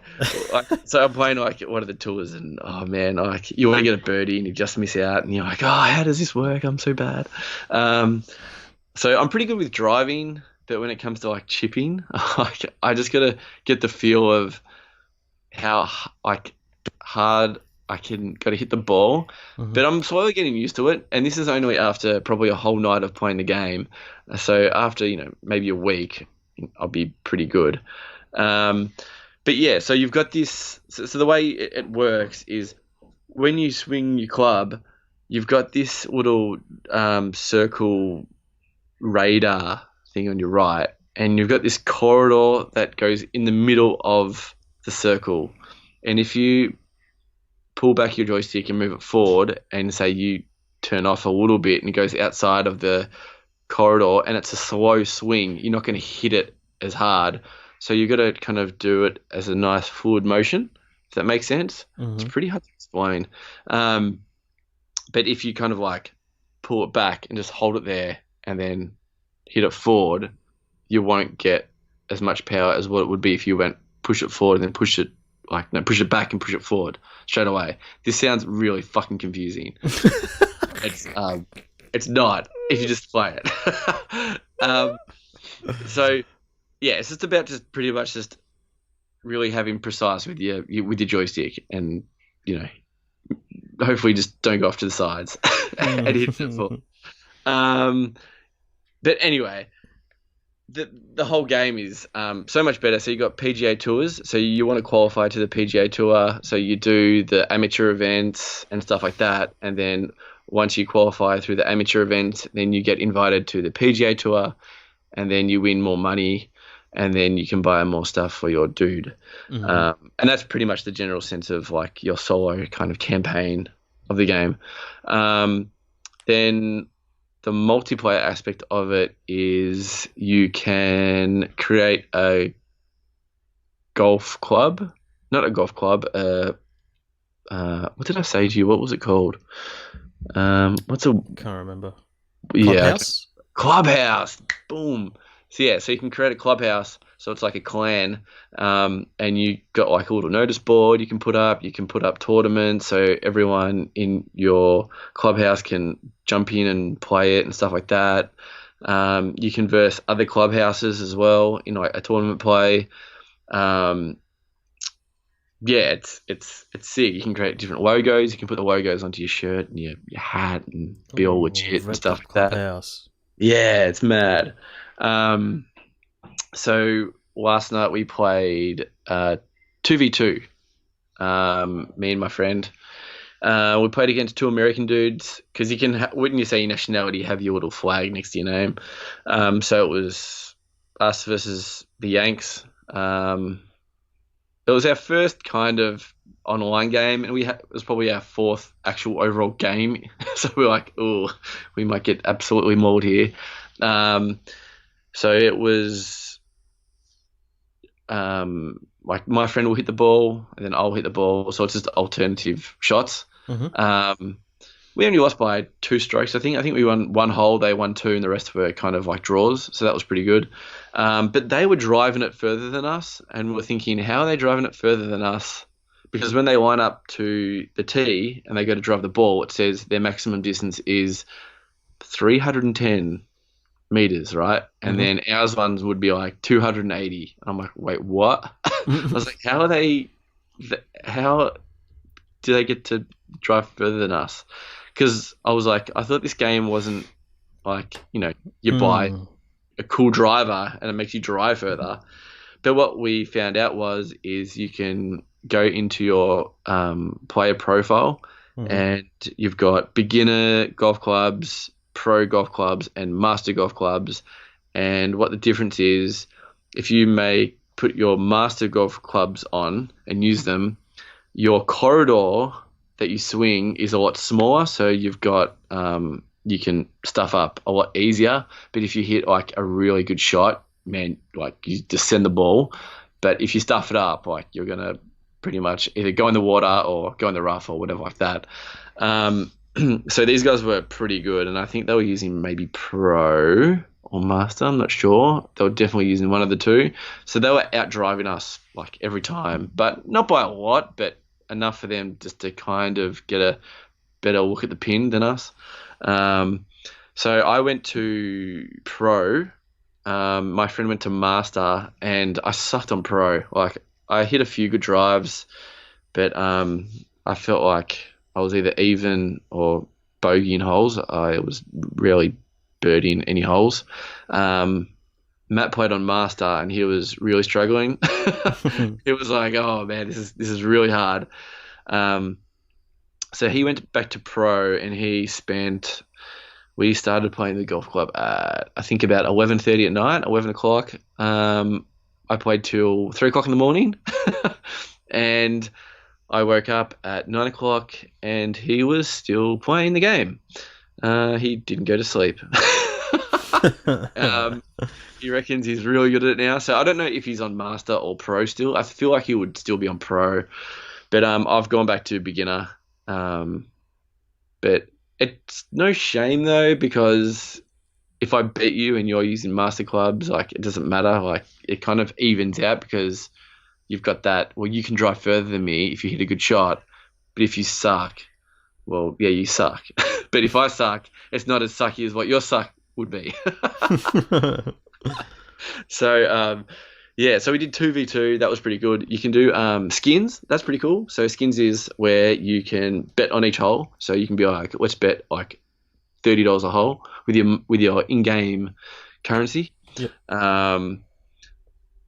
So I'm playing like one of the tours, and oh man, like you want to get a birdie and you just miss out, and you're like, oh, how does this work? I'm so bad. Um, so I'm pretty good with driving, but when it comes to like chipping, like I just gotta get the feel of how like hard I can gotta hit the ball. But I'm slowly getting used to it, and this is only after probably a whole night of playing the game. So after maybe a week, I'll be pretty good. Um, but yeah, so you've got this. So the way it works is when you swing your club, you've got this little circle radar thing on your right, and you've got this corridor that goes in the middle of the circle. And if you pull back your joystick and move it forward, and say you turn off a little bit, and it goes outside of the corridor, and it's a slow swing, you're not going to hit it as hard. So you've got to kind of do it as a nice fluid motion, if that makes sense. It's pretty hard to explain. But if you kind of like pull it back and just hold it there and then hit it forward, you won't get as much power as what it would be if you went push it forward and then push it back and push it forward straight away. This sounds really fucking confusing. It's not if you just play it. So yeah, it's just about just pretty much just really having precise with your joystick, and hopefully just don't go off to the sides and hit it full. But anyway, the whole game is so much better. So you got PGA tours. So you want to qualify to the PGA tour. So you do the amateur events and stuff like that, and then once you qualify through the amateur event, then you get invited to the PGA tour, and then you win more money, and then you can buy more stuff for your dude. And that's pretty much the general sense of like your solo kind of campaign of the game. Then the multiplayer aspect of it is you can create a golf club. Not a golf club. What did I say to you? What was it called? Can't remember. Yeah. Clubhouse? Clubhouse. Boom. So yeah, so you can create a clubhouse. So it's like a clan, and you got like a little notice board you can put up. You can put up tournaments, so everyone in your clubhouse can jump in and play it and stuff like that. You can verse other clubhouses as well in like a tournament play. Yeah, it's sick. You can create different logos. You can put the logos onto your shirt and your hat and be all legit and stuff like that. Clubhouse. Yeah, it's mad. So last night we played 2v2. Me and my friend. We played against two American dudes because you can, when you say your nationality, have your little flag next to your name. So it was us versus the Yanks. It was our first kind of online game, and it was probably our fourth actual overall game. So we were like, oh, we might get absolutely mauled here. So it was like my friend will hit the ball, and then I'll hit the ball. So it's just alternative shots. We only lost by 2 strokes. I think we won 1 hole, they won 2, and the rest were kind of like draws. So that was pretty good. But they were driving it further than us, and we're thinking, how are they driving it further than us? Because when they line up to the tee and they go to drive the ball, it says their maximum distance is 310 meters, right? And then ours ones would be like 280. I'm like, wait, what? I was like, how do they get to drive further than us? Because I was like, I thought this game wasn't like, you buy a cool driver and it makes you drive further. But what we found out is you can go into your player profile and you've got beginner golf clubs, pro golf clubs, and master golf clubs. And what the difference is, if you may put your master golf clubs on and use them, your corridor that you swing is a lot smaller, so you've got you can stuff up a lot easier. But if you hit like a really good shot, man, like you just send the ball. But if you stuff it up, like you're gonna pretty much either go in the water or go in the rough or whatever like that. So these guys were pretty good, and I think they were using maybe pro or master. I'm not sure. They were definitely using one of the two. So they were out driving us like every time, but not by a lot, but enough for them just to kind of get a better look at the pin than us. So I went to pro. My friend went to master, and I sucked on pro. Like I hit a few good drives, but I felt like I was either even or bogeying holes. I was rarely birdieing any holes. Matt played on master, and he was really struggling. He was like, "Oh man, this is really hard." So he went back to pro, and we started playing the golf club at, I think, about 11:30 at night, 11 o'clock. I played till 3 o'clock in the morning, and I woke up at 9 o'clock, and he was still playing the game. He didn't go to sleep. He reckons he's really good at it now. So I don't know if he's on master or pro still. I feel like he would still be on pro, but I've gone back to beginner. But it's no shame though, because if I beat you and you're using master clubs, like it doesn't matter. Like it kind of evens out because you've got that. Well, you can drive further than me if you hit a good shot, but if you suck, well, yeah, you suck. But if I suck, it's not as sucky as what your suck would be. So so we did 2v2. That was pretty good. You can do skins. That's pretty cool. So skins is where you can bet on each hole. So you can be like, let's bet like $30 a hole with your in-game currency. Yep.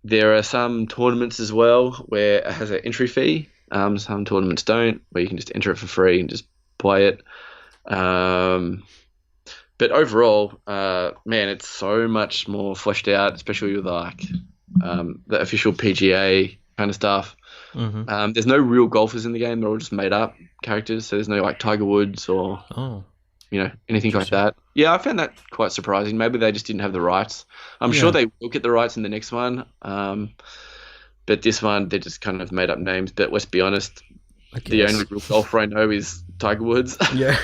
There are some tournaments as well where it has an entry fee. Some tournaments don't, where you can just enter it for free and just play it. But overall, man, it's so much more fleshed out, especially with like the official PGA kind of stuff. Mm-hmm. There's no real golfers in the game; they're all just made up characters. So there's no like Tiger Woods or anything like that. Yeah, I found that quite surprising. Maybe they just didn't have the rights. I'm sure they will get the rights in the next one. But this one, they just kind of made up names. But let's be honest, the only real golfer I know is Tiger Woods. Yeah.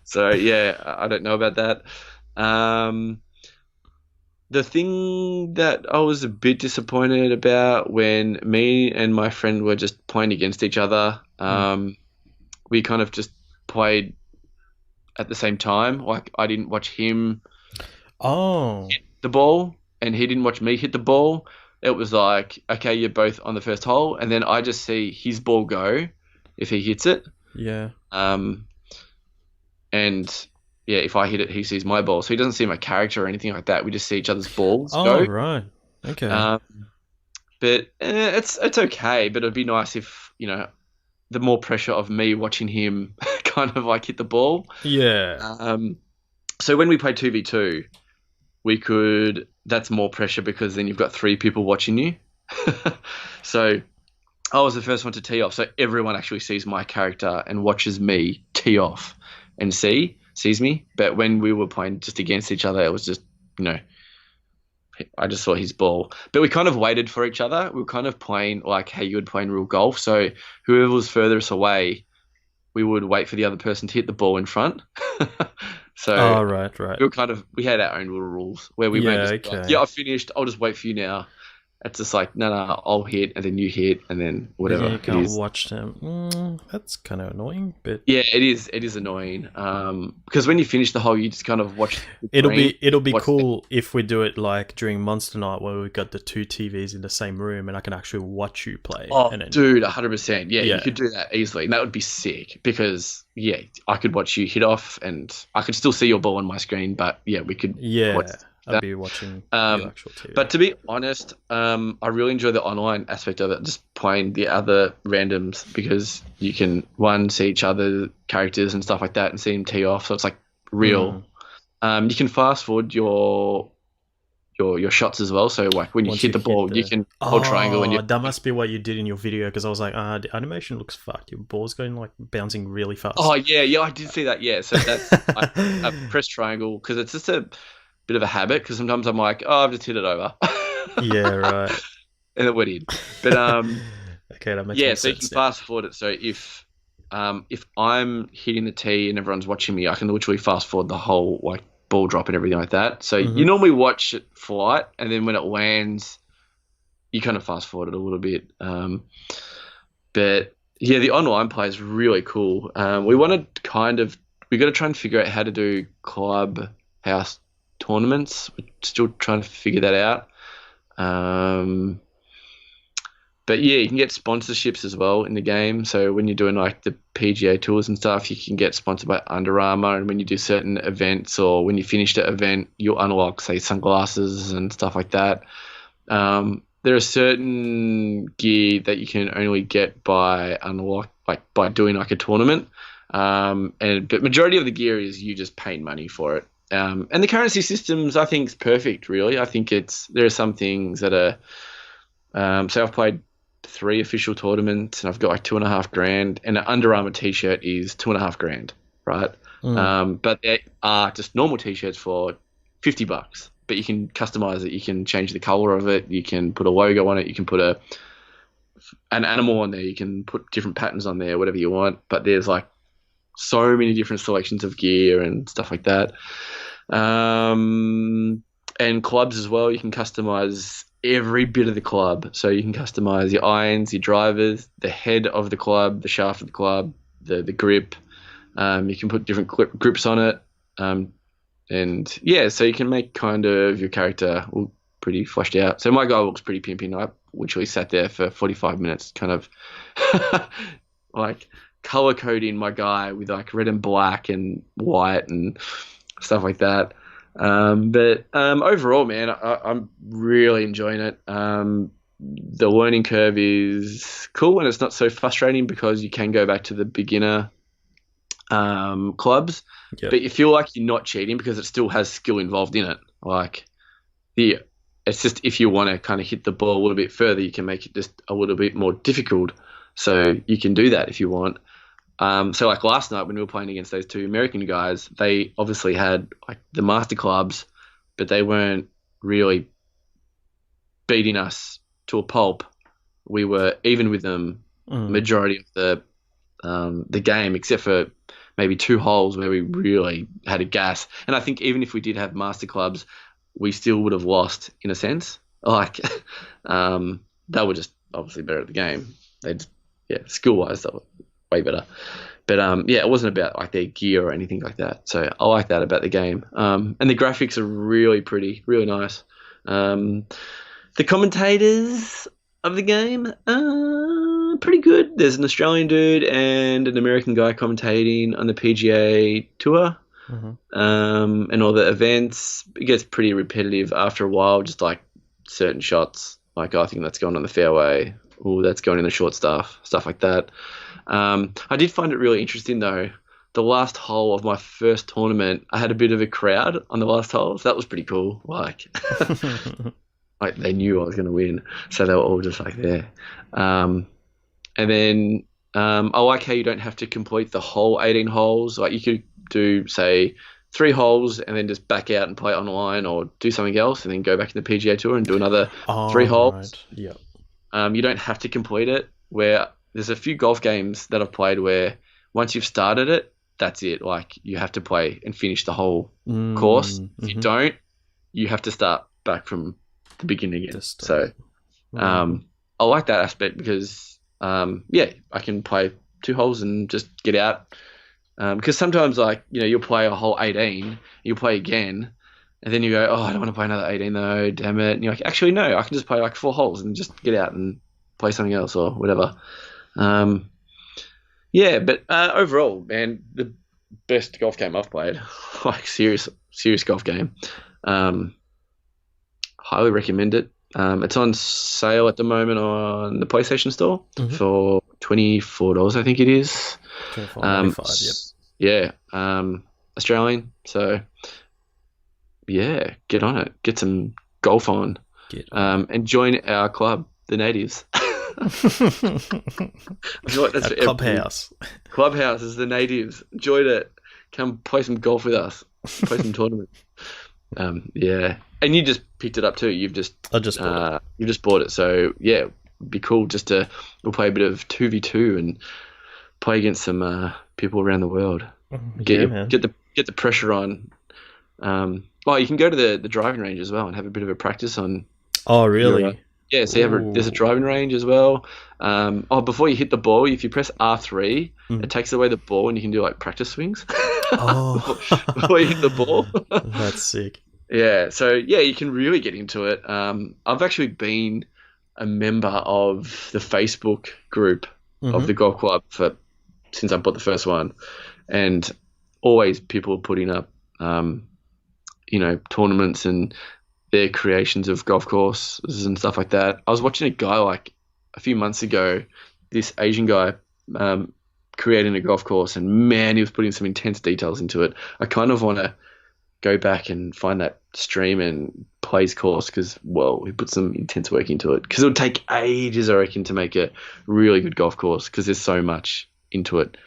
So yeah, I don't know about that. The thing that I was a bit disappointed about when me and my friend were just playing against each other, we kind of just played at the same time. Like I didn't watch him hit the ball, and he didn't watch me hit the ball. It was like, okay, you're both on the first hole, and then I just see his ball go if he hits it. Yeah. And yeah, if I hit it, he sees my ball. So he doesn't see my character or anything like that. We just see each other's balls go. Oh, right. Okay. But it's okay. But it'd be nice if, the more pressure of me watching him kind of like hit the ball. Yeah. So when we play 2v2, that's more pressure because then you've got 3 people watching you. So I was the first one to tee off. So everyone actually sees my character and watches me tee off and sees me. But when we were playing just against each other, it was just, I just saw his ball. But we kind of waited for each other. We were kind of playing like how you would play in real golf. So whoever was furthest away, we would wait for the other person to hit the ball in front. So right. We had our own little rules where we went, I finished. I'll just wait for you now. It's just like, no, I'll hit, and then you hit, and then whatever. Yeah, you can't watch them. That's kind of annoying, but yeah, it is annoying. Because when you finish the hole, you just kind of watch. It'll be cool if we do it like during Monster Night, where we've got the 2 TVs in the same room, and I can actually watch you play. Oh, dude, 100%. Yeah, you could do that easily, and that would be sick. Because I could watch you hit off, and I could still see your ball on my screen. But yeah, we could. Yeah. Watch I'd be watching the actual TV. But to be honest, I really enjoy the online aspect of it, just playing the other randoms, because you can, see each other characters and stuff like that and see them tee off, so it's like real. You can fast forward your shots as well, so like when you hit the ball, you can hold triangle. And that must be what you did in your video, because I was like, the animation looks fucked. Your ball's going like bouncing really fast. Oh yeah, I did see that. Yeah, so that's I press triangle because it's just a bit of a habit, because sometimes I'm like, I've just hit it over. Yeah, right. And it went in. But okay, that makes sense. So you can fast forward it. So if I'm hitting the tee and everyone's watching me, I can literally fast forward the whole like ball drop and everything like that. So you normally watch it flight, and then when it lands, you kind of fast forward it a little bit. But yeah, the online play is really cool. We got to try and figure out how to do clubhouse tournaments. We're still trying to figure that out. But yeah, you can get sponsorships as well in the game. So when you're doing like the PGA tours and stuff, you can get sponsored by Under Armour. And when you do certain events, or when you finish the event, you'll unlock, say, sunglasses and stuff like that. There are certain gear that you can only get by doing like a tournament. But majority of the gear is you just paying money for it. And the currency systems, I think, is perfect. Really, I think there are some things that are. So I've played 3 official tournaments, and I've got like $2,500, and an Under Armour t-shirt is $2,500, right? But they are just normal t-shirts for $50. But you can customize it. You can change the color of it. You can put a logo on it. You can put an animal on there. You can put different patterns on there, whatever you want. But there's like so many different selections of gear and stuff like that. And clubs as well. You can customize every bit of the club. So you can customize your irons, your drivers, the head of the club, the shaft of the club, the grip. You can put different grips on it. And yeah, so you can make kind of your character look pretty fleshed out. So my guy looks pretty pimping. I literally sat there for 45 minutes kind of like color coding my guy with like red and black and white and stuff like that. But overall, man, I'm really enjoying it. The learning curve is cool, and it's not so frustrating because you can go back to the beginner clubs, but you feel like you're not cheating because it still has skill involved in it. Like it's just if you want to kind of hit the ball a little bit further, you can make it just a little bit more difficult. So you can do that if you want. So like last night when we were playing against those 2 American guys, they obviously had like the master clubs, but they weren't really beating us to a pulp. We were even with them majority of the game, except for maybe 2 holes where we really had a gas. And I think even if we did have master clubs, we still would have lost in a sense. Like they were just obviously better at the game. Skill wise, they were way better. But it wasn't about like their gear or anything like that. So I like that about the game. And the graphics are really pretty, really nice. The commentators of the game pretty good. There's an Australian dude and an American guy commentating on the PGA Tour. And all the events. It gets pretty repetitive after a while, just like certain shots. Like, I think that's going on the fairway. Oh, that's going in the short stuff like that. I did find it really interesting, though. The last hole of my first tournament, I had a bit of a crowd on the last hole. So that was pretty cool. Like, like they knew I was going to win. So they were all just like there. And then I like how you don't have to complete the whole 18 holes. Like you could do, say, 3 holes and then just back out and play online, or do something else and then go back in the PGA Tour and do another 3 holes. Right. Yeah. You don't have to complete it. Where there's a few golf games that I've played where once you've started it, that's it. Like you have to play and finish the whole course. If you don't, you have to start back from the beginning again. So I like that aspect because I can play 2 holes and just get out. Because sometimes, like, you know, you'll play a whole 18, you'll play again, and then you go, oh, I don't want to play another 18 though, damn it. And you're like, actually, no, I can just play like 4 holes and just get out and play something else or whatever. But overall, man, the best golf game I've played, like serious golf game. Highly recommend it. It's on sale at the moment on the PlayStation Store for $24, I think it is. $24.95, yep. Yeah, Australian. So, yeah, get on it. Get some golf on. And join our club, the Natives. I feel like that's for Clubhouse. Clubhouse is the Natives. Join it. Come play some golf with us. Play some tournaments. Yeah. And you just picked it up too. You've just bought it. So yeah, it'd be cool we'll play a bit of 2v2 and play against some people around the world. Get the pressure on. Well, you can go to the driving range as well and have a bit of a practice on Oh, your. really? Yeah, so there's a Ooh. driving range as well. Before you hit the ball, if you press R3, Mm. it takes away the ball and you can do like practice swings Oh, before you hit the ball. that's sick. Yeah, so yeah, you can really get into it. I've actually been a member of the Facebook group of Mm-hmm. the golf club since I bought the first one, and always people are putting up, tournaments and their creations of golf courses and stuff like that. I was watching a guy like a few months ago, this Asian guy, creating a golf course, and man, he was putting some intense details into it. I kind of want to go back and find that stream and play his course because, well, he put some intense work into it. Because it would take ages, I reckon, to make a really good golf course because there's so much into it,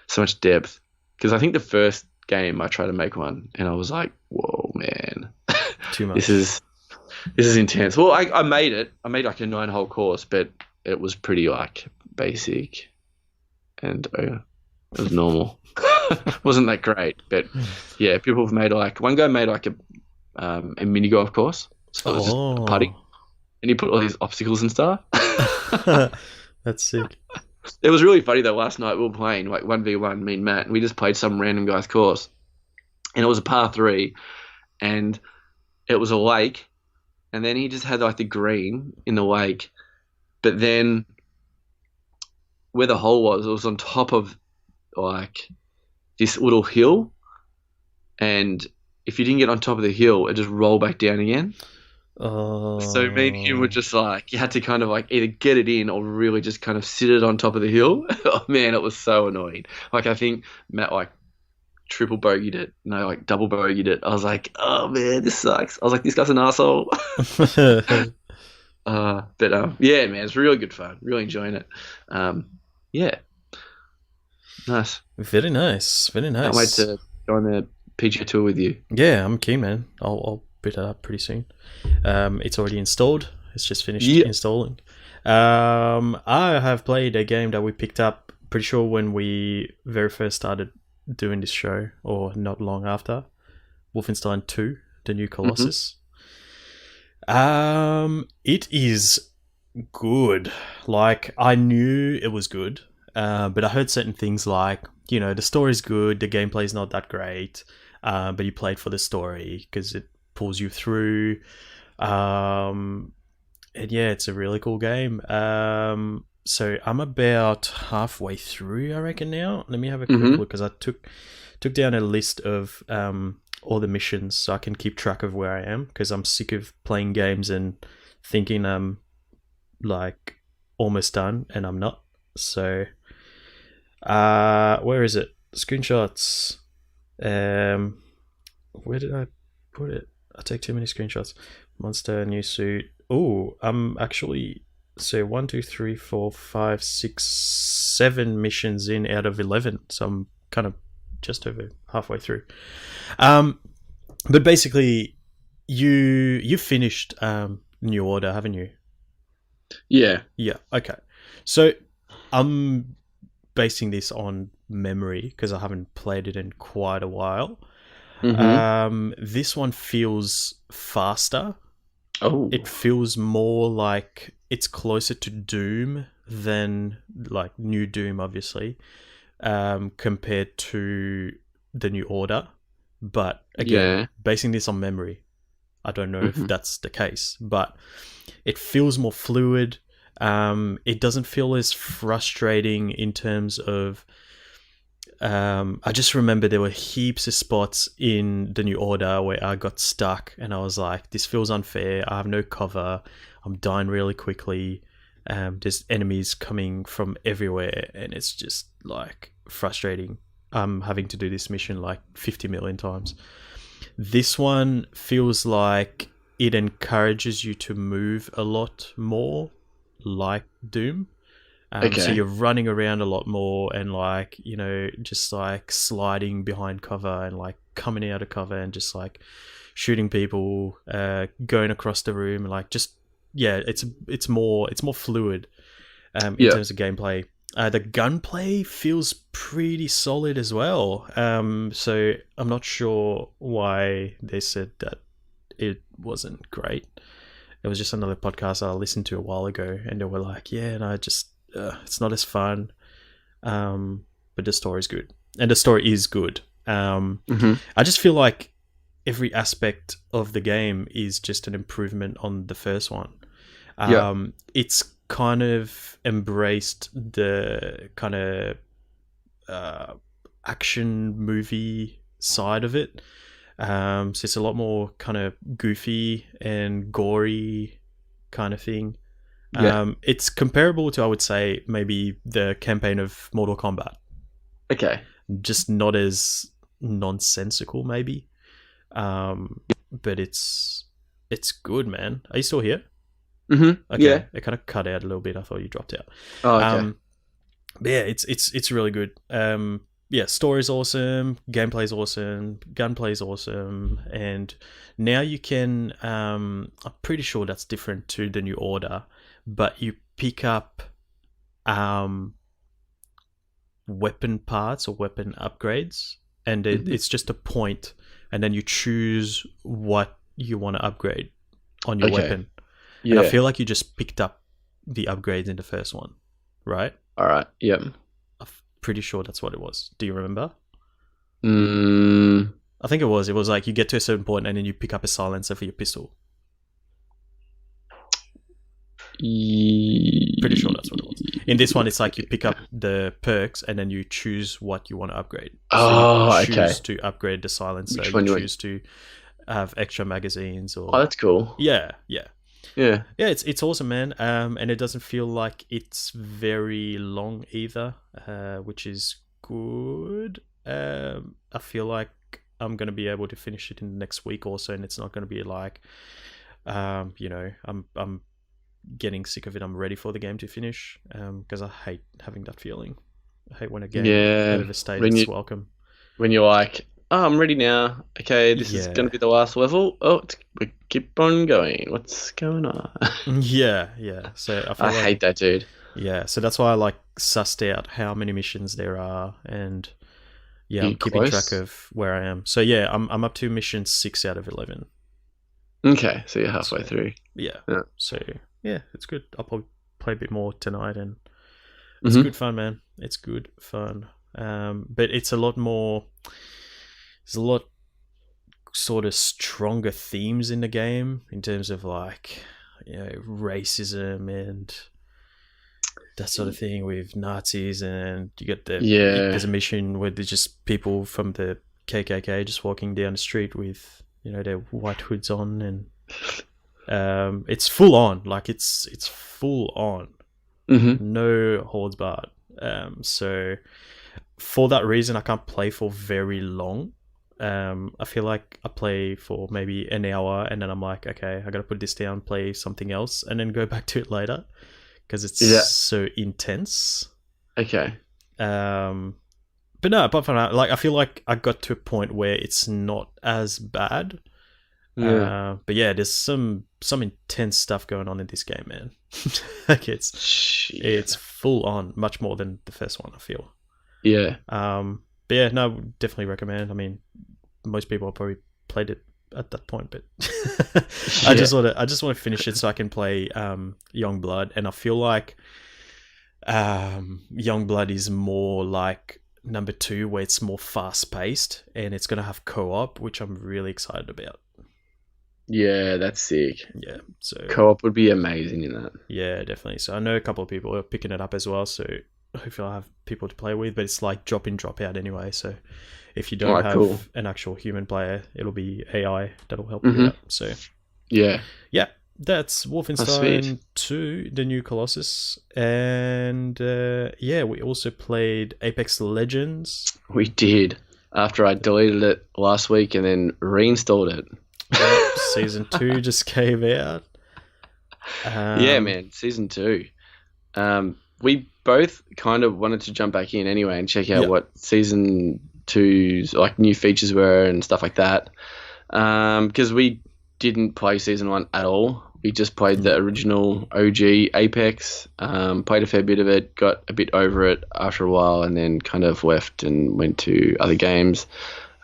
so much depth. Because I think the first game I tried to make one and I was like, whoa, man, Too much. this is intense. Well, I made it. I made like a 9-hole course, but it was pretty like basic and it was normal. Wasn't that great, but yeah, people have made like one guy made like a mini golf course, so it was just a putting, and he put all these obstacles and stuff. That's sick. It was really funny though. Last night we were playing like 1v1, me and Matt, and we just played some random guy's course, and it was a par 3, and it was a lake, and then he just had like the green in the lake, but then where the hole was, it was on top of like this little hill, and if you didn't get on top of the hill, it just rolled back down again. Oh. So me and him were just like, you had to kind of like either get it in or really just kind of sit it on top of the hill. Oh man, it was so annoying. Like I think Matt like triple bogeyed it, no, like double bogeyed it. I was like, oh man, this sucks. I was like, this guy's an asshole. Yeah, man, it's really good fun. Really enjoying it. Yeah, nice. Very nice. Very nice. Can't wait to go on the PGA Tour with you. Yeah, I'm keen, man. I'll put that up pretty soon. It's already installed. It's just finished installing. I have played a game that we picked up pretty sure when we very first started doing this show, or not long after. Wolfenstein II, the new Colossus. It is good. Like, I knew it was good, but I heard certain things like, the story's good, the gameplay's not that great, but you played for the story because it pulls you through. And yeah, it's a really cool game. So I'm about halfway through, I reckon now. Let me have a quick look because I took down a list of all the missions so I can keep track of where I am because I'm sick of playing games and thinking I'm like almost done and I'm not. So where is it? Screenshots. Where did I put it? I take too many screenshots. Monster, new suit. Oh, I'm actually... So 1, 2, 3, 4, 5, 6, 7 missions in out of 11. So I'm kind of just over halfway through. But basically, you finished New Order, haven't you? Yeah. Yeah. Okay. So I'm basing this on memory because I haven't played it in quite a while. This one feels faster. Oh. It feels more like it's closer to Doom than like New Doom, obviously, compared to the New Order. But again, basing this on memory, I don't know if that's the case, but it feels more fluid. It doesn't feel as frustrating in terms of... I just remember there were heaps of spots in the New Order where I got stuck and I was like, this feels unfair. I have no cover. I'm dying really quickly. There's enemies coming from everywhere and it's just like frustrating. I'm having to do this mission like 50 million times. This one feels like it encourages you to move a lot more like Doom. So you're running around a lot more and like, just like sliding behind cover and like coming out of cover and just like shooting people, going across the room and like just, yeah, it's more fluid in terms of gameplay. The gunplay feels pretty solid as well. So I'm not sure why they said that it wasn't great. It was just another podcast I listened to a while ago, and they were like, "Yeah, no, just it's not as fun, but the story's good, and the story is good." I just feel like every aspect of the game is just an improvement on the first one. It's kind of embraced the kind of action movie side of it. So it's a lot more kind of goofy and gory kind of thing. It's comparable to, I would say, maybe the campaign of Mortal Kombat. Okay. Just not as nonsensical, maybe. But it's good, man. Are you still here? Mm-hmm. Okay. Yeah. It kind of cut out a little bit. I thought you dropped out. Oh, okay. But yeah, it's really good. Story's awesome, gameplay's awesome, gunplay's awesome, and now you can. I'm pretty sure that's different to the New Order, but you pick up weapon parts or weapon upgrades, and it's just a point, and then you choose what you want to upgrade on your weapon. Yeah. And I feel like you just picked up the upgrades in the first one, right? All right. Yep. I'm pretty sure that's what it was. Do you remember? Mm. I think it was. It was like you get to a certain point and then you pick up a silencer for your pistol. Pretty sure that's what it was. In this one, it's like you pick up the perks and then you choose what you want to upgrade. So you choose to upgrade the silencer. You choose to have extra magazines. Or that's cool. Yeah. It's awesome, man. And it doesn't feel like it's very long either, which is good. I feel like I'm gonna be able to finish it in the next week or so, and it's not gonna be like, I'm getting sick of it. I'm ready for the game to finish, because I hate having that feeling. I hate when a game overstays its welcome. When you're like, oh, I'm ready now. Okay, this is going to be the last level. Oh, we keep on going. What's going on? Yeah. So I hate that, dude. Yeah, so that's why I sussed out how many missions there are, and I'm keeping track of where I am. So yeah, I'm up to mission 6 out of 11. Okay, so you're halfway through. Yeah. So yeah, it's good. I'll probably play a bit more tonight, and it's good fun, man. It's good fun. But it's a lot more. There's a lot sort of stronger themes in the game in terms of racism and that sort of thing with Nazis, and you get there's a mission where there's just people from the KKK just walking down the street with their white hoods on, and it's full on, it's full on, no holds barred. So for that reason, I can't play for very long. I feel like I play for maybe an hour and then I'm like, okay, I gotta put this down, play something else, and then go back to it later because it's so intense. Okay. But no, apart from that, I feel like I got to a point where it's not as bad. Yeah. But yeah, there's some intense stuff going on in this game, man. It's full on, much more than the first one, I feel. Yeah. But yeah, no, definitely recommend. I mean, most people have probably played it at that point, but I just want to finish it so I can play Young Blood, and I feel like Young Blood is more like number 2, where it's more fast paced and it's gonna have co-op, which I'm really excited about. Yeah, that's sick. Yeah, so co-op would be amazing in that. Yeah, definitely. So I know a couple of people are picking it up as well, so hopefully I'll have people to play with, but it's like drop in, drop out anyway. So if you don't have an actual human player, it'll be AI that'll help you out. So yeah, that's Wolfenstein 2, the new Colossus, and we also played Apex Legends. We did, after I deleted it last week and then reinstalled it. Season 2 just came out. Yeah, man, season 2. We both kind of wanted to jump back in anyway and check out what season 2's new features were and stuff like that. Because we didn't play season 1 at all. We just played the original OG Apex, played a fair bit of it, got a bit over it after a while, and then kind of left and went to other games.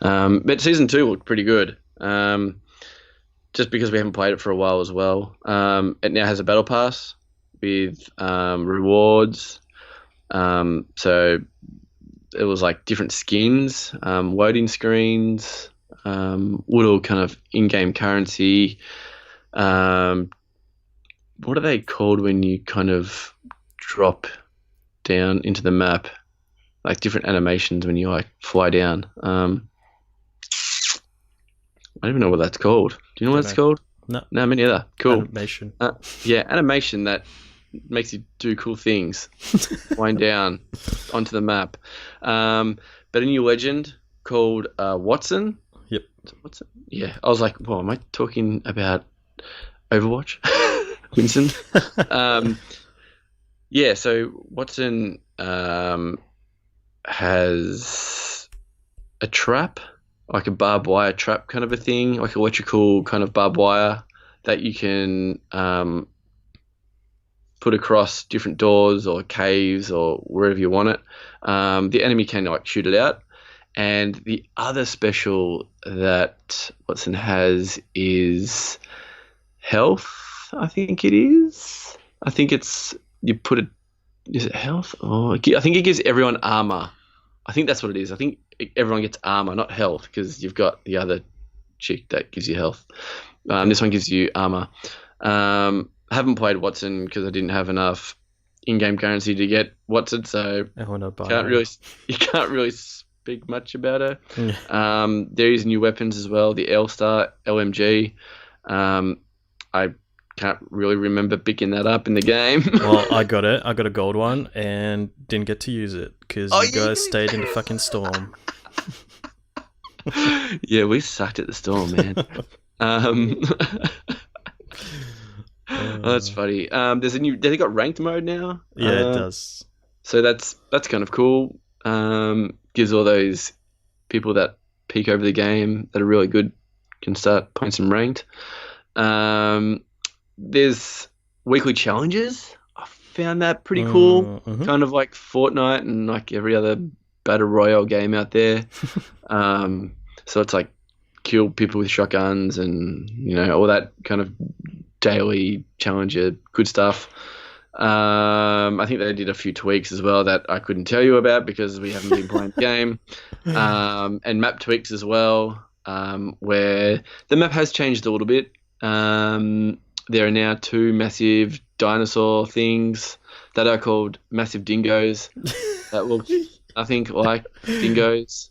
But Season 2 looked pretty good, just because we haven't played it for a while as well. It now has a battle pass with rewards. So it was like different skins, loading screens, little kind of in-game currency. What are they called when you kind of drop down into the map? Like different animations when you like fly down. I don't even know what that's called. Do you know what it's called? No, me neither. Cool. Animation. Yeah, animation that makes you do cool things. Wind down onto the map. But a new legend called Watson. Yep. Watson? Yeah. I was like, well, am I talking about Overwatch? Winston? Yeah, so Watson has a trap, like a barbed wire trap kind of a thing, like electrical kind of barbed wire that you can put across different doors or caves or wherever you want it. The enemy can like shoot it out. And the other special that Watson has is health, I think it is. I think it's, you put it, is it health? Oh, I think it gives everyone armor. I think that's what it is. I think everyone gets armor, not health, because you've got the other chick that gives you health. This one gives you armor. I haven't played Watson because I didn't have enough in-game currency to get Watson, so you can't really speak much about her. Yeah. There is new weapons as well, the L-Star LMG. I can't really remember picking that up in the game. Well, I got it. I got a gold one and didn't get to use it because you guys stayed in the fucking storm. Yeah, we sucked at the storm, man. Oh, that's funny. They got ranked mode now. Yeah, it does. So that's kind of cool. Gives all those people that peek over the game that are really good can start playing some ranked. There's weekly challenges. I found that pretty cool. Mm-hmm. Kind of like Fortnite and like every other battle royale game out there. So it's like kill people with shotguns and, you know, all that kind of daily challenger good stuff. I think they did a few tweaks as well that I couldn't tell you about because we haven't been playing the game. And map tweaks as well, where the map has changed a little bit. There are now 2 massive dinosaur things that are called massive dingoes that look, I think, like dingoes.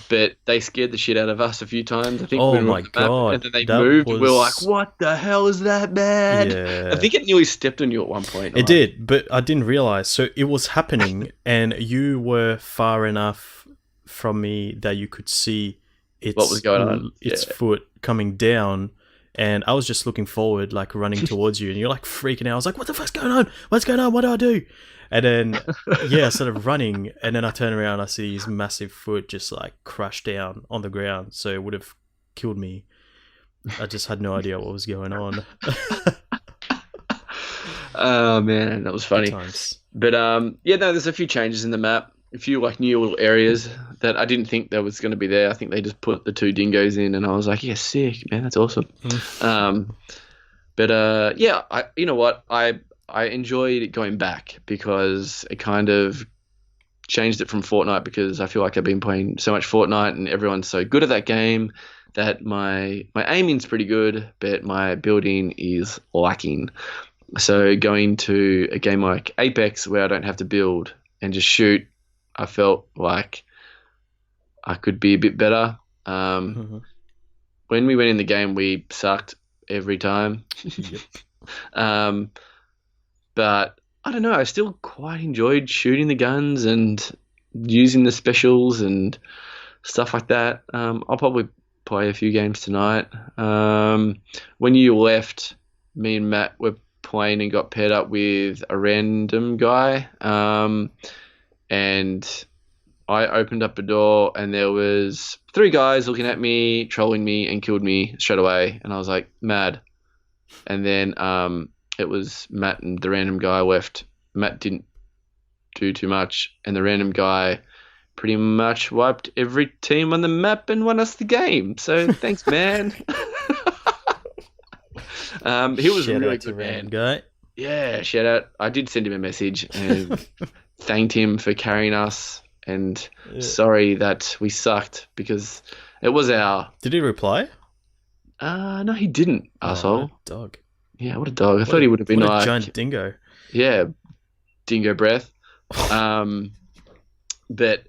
But they scared the shit out of us a few times. I think. Oh when we my were on the map, god! And then they moved. We were like, "What the hell is that, man?" Yeah. I think it nearly stepped on you at one point. It did, but I didn't realize. So it was happening, and you were far enough from me that you could see what was going on. Its foot coming down, and I was just looking forward, like running towards you, and you're like freaking out. I was like, "What the fuck's going on? What's going on? What do I do?" And then, I started running, and then I turn around, and I see his massive foot just like crash down on the ground. So it would have killed me. I just had no idea what was going on. Oh man, that was funny. But there's a few changes in the map, a few like new little areas that I didn't think that was going to be there. I think they just put the 2 dingoes in, and I was like, yeah, sick, man, that's awesome. You know what, I enjoyed it going back because it kind of changed it from Fortnite, because I feel like I've been playing so much Fortnite and everyone's so good at that game that my aiming's pretty good, but my building is lacking. So going to a game like Apex where I don't have to build and just shoot, I felt like I could be a bit better. When we went in the game, we sucked every time. Yep. But I don't know, I still quite enjoyed shooting the guns and using the specials and stuff like that. I'll probably play a few games tonight. When you left, me and Matt were playing and got paired up with a random guy. And I opened up a door and there was 3 guys looking at me, trolling me, and killed me straight away. And I was like, mad. And then it was Matt and the random guy left. Matt didn't do too much, and the random guy pretty much wiped every team on the map and won us the game. So thanks, man. He was Shout really out to good, man. random guy. Yeah, shout out. I did send him a message and thanked him for carrying us. And sorry that we sucked because it was our. Did he reply? No, he didn't, asshole. What a dog. Yeah, what a dog. I thought he would have been what like a giant dingo. Yeah, dingo breath. But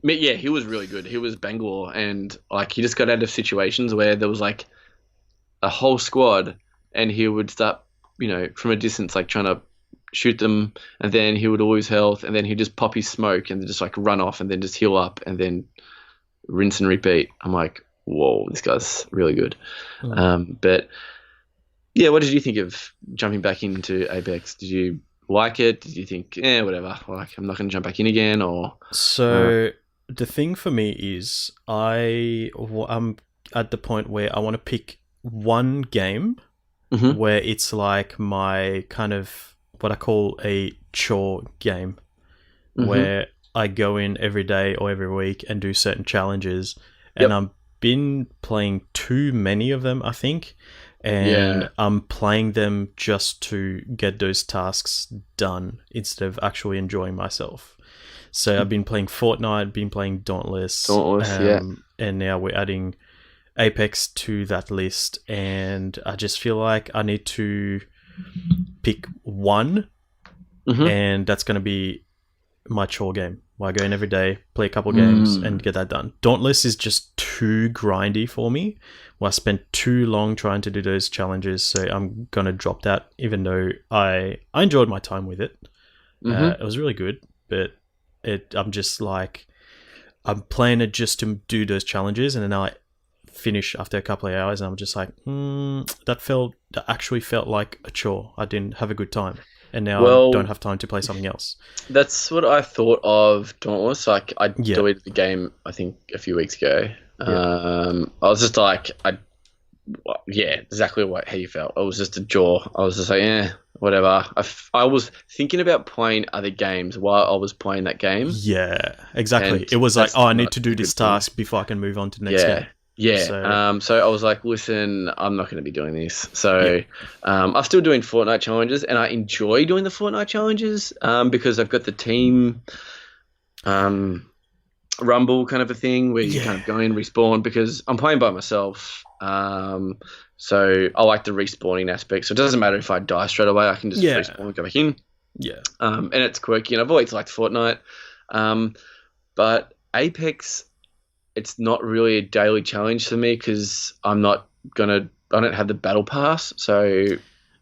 yeah, he was really good. He was Bangalore, and like he just got out of situations where there was like a whole squad, and he would start, from a distance, like trying to shoot them, and then he would always health, and then he'd just pop his smoke and then just like run off and then just heal up and then rinse and repeat. I'm like, whoa, this guy's really good. But yeah, what did you think of jumping back into Apex? Did you like it? Did you think, whatever, like I'm not going to jump back in again? Or so the thing for me is I'm at the point where I want to pick one game where it's like my kind of what I call a chore game, where I go in every day or every week and do certain challenges, and I've been playing too many of them, I think. And I'm playing them just to get those tasks done instead of actually enjoying myself. So I've been playing Fortnite, been playing Dauntless, and now we're adding Apex to that list. And I just feel like I need to pick one, and that's going to be my chore game. Where I go in every day, play a couple games, and get that done. Dauntless is just too grindy for me. Well, I spent too long trying to do those challenges, so I'm gonna drop that. Even though I enjoyed my time with it, it was really good. But I'm just like I'm playing it just to do those challenges, and then I finish after a couple of hours, and I'm just like, that actually felt like a chore. I didn't have a good time. And now I don't have time to play something else. That's what I thought of Dauntless. Like, I deleted the game, I think, a few weeks ago. I was just like, exactly how you felt. It was just a chore. I was just like, whatever. I was thinking about playing other games while I was playing that game. Yeah, exactly. And it was like, I need to do this task before I can move on to the next game. Yeah. So I was like, listen, I'm not going to be doing this. So I'm still doing Fortnite challenges, and I enjoy doing the Fortnite challenges because I've got the team rumble kind of a thing where you kind of go in, respawn, because I'm playing by myself. So I like the respawning aspect. So it doesn't matter if I die straight away. I can just respawn and go back in. Yeah. And it's quirky, and I've always liked Fortnite. But Apex, it's not really a daily challenge for me because I don't have the battle pass, so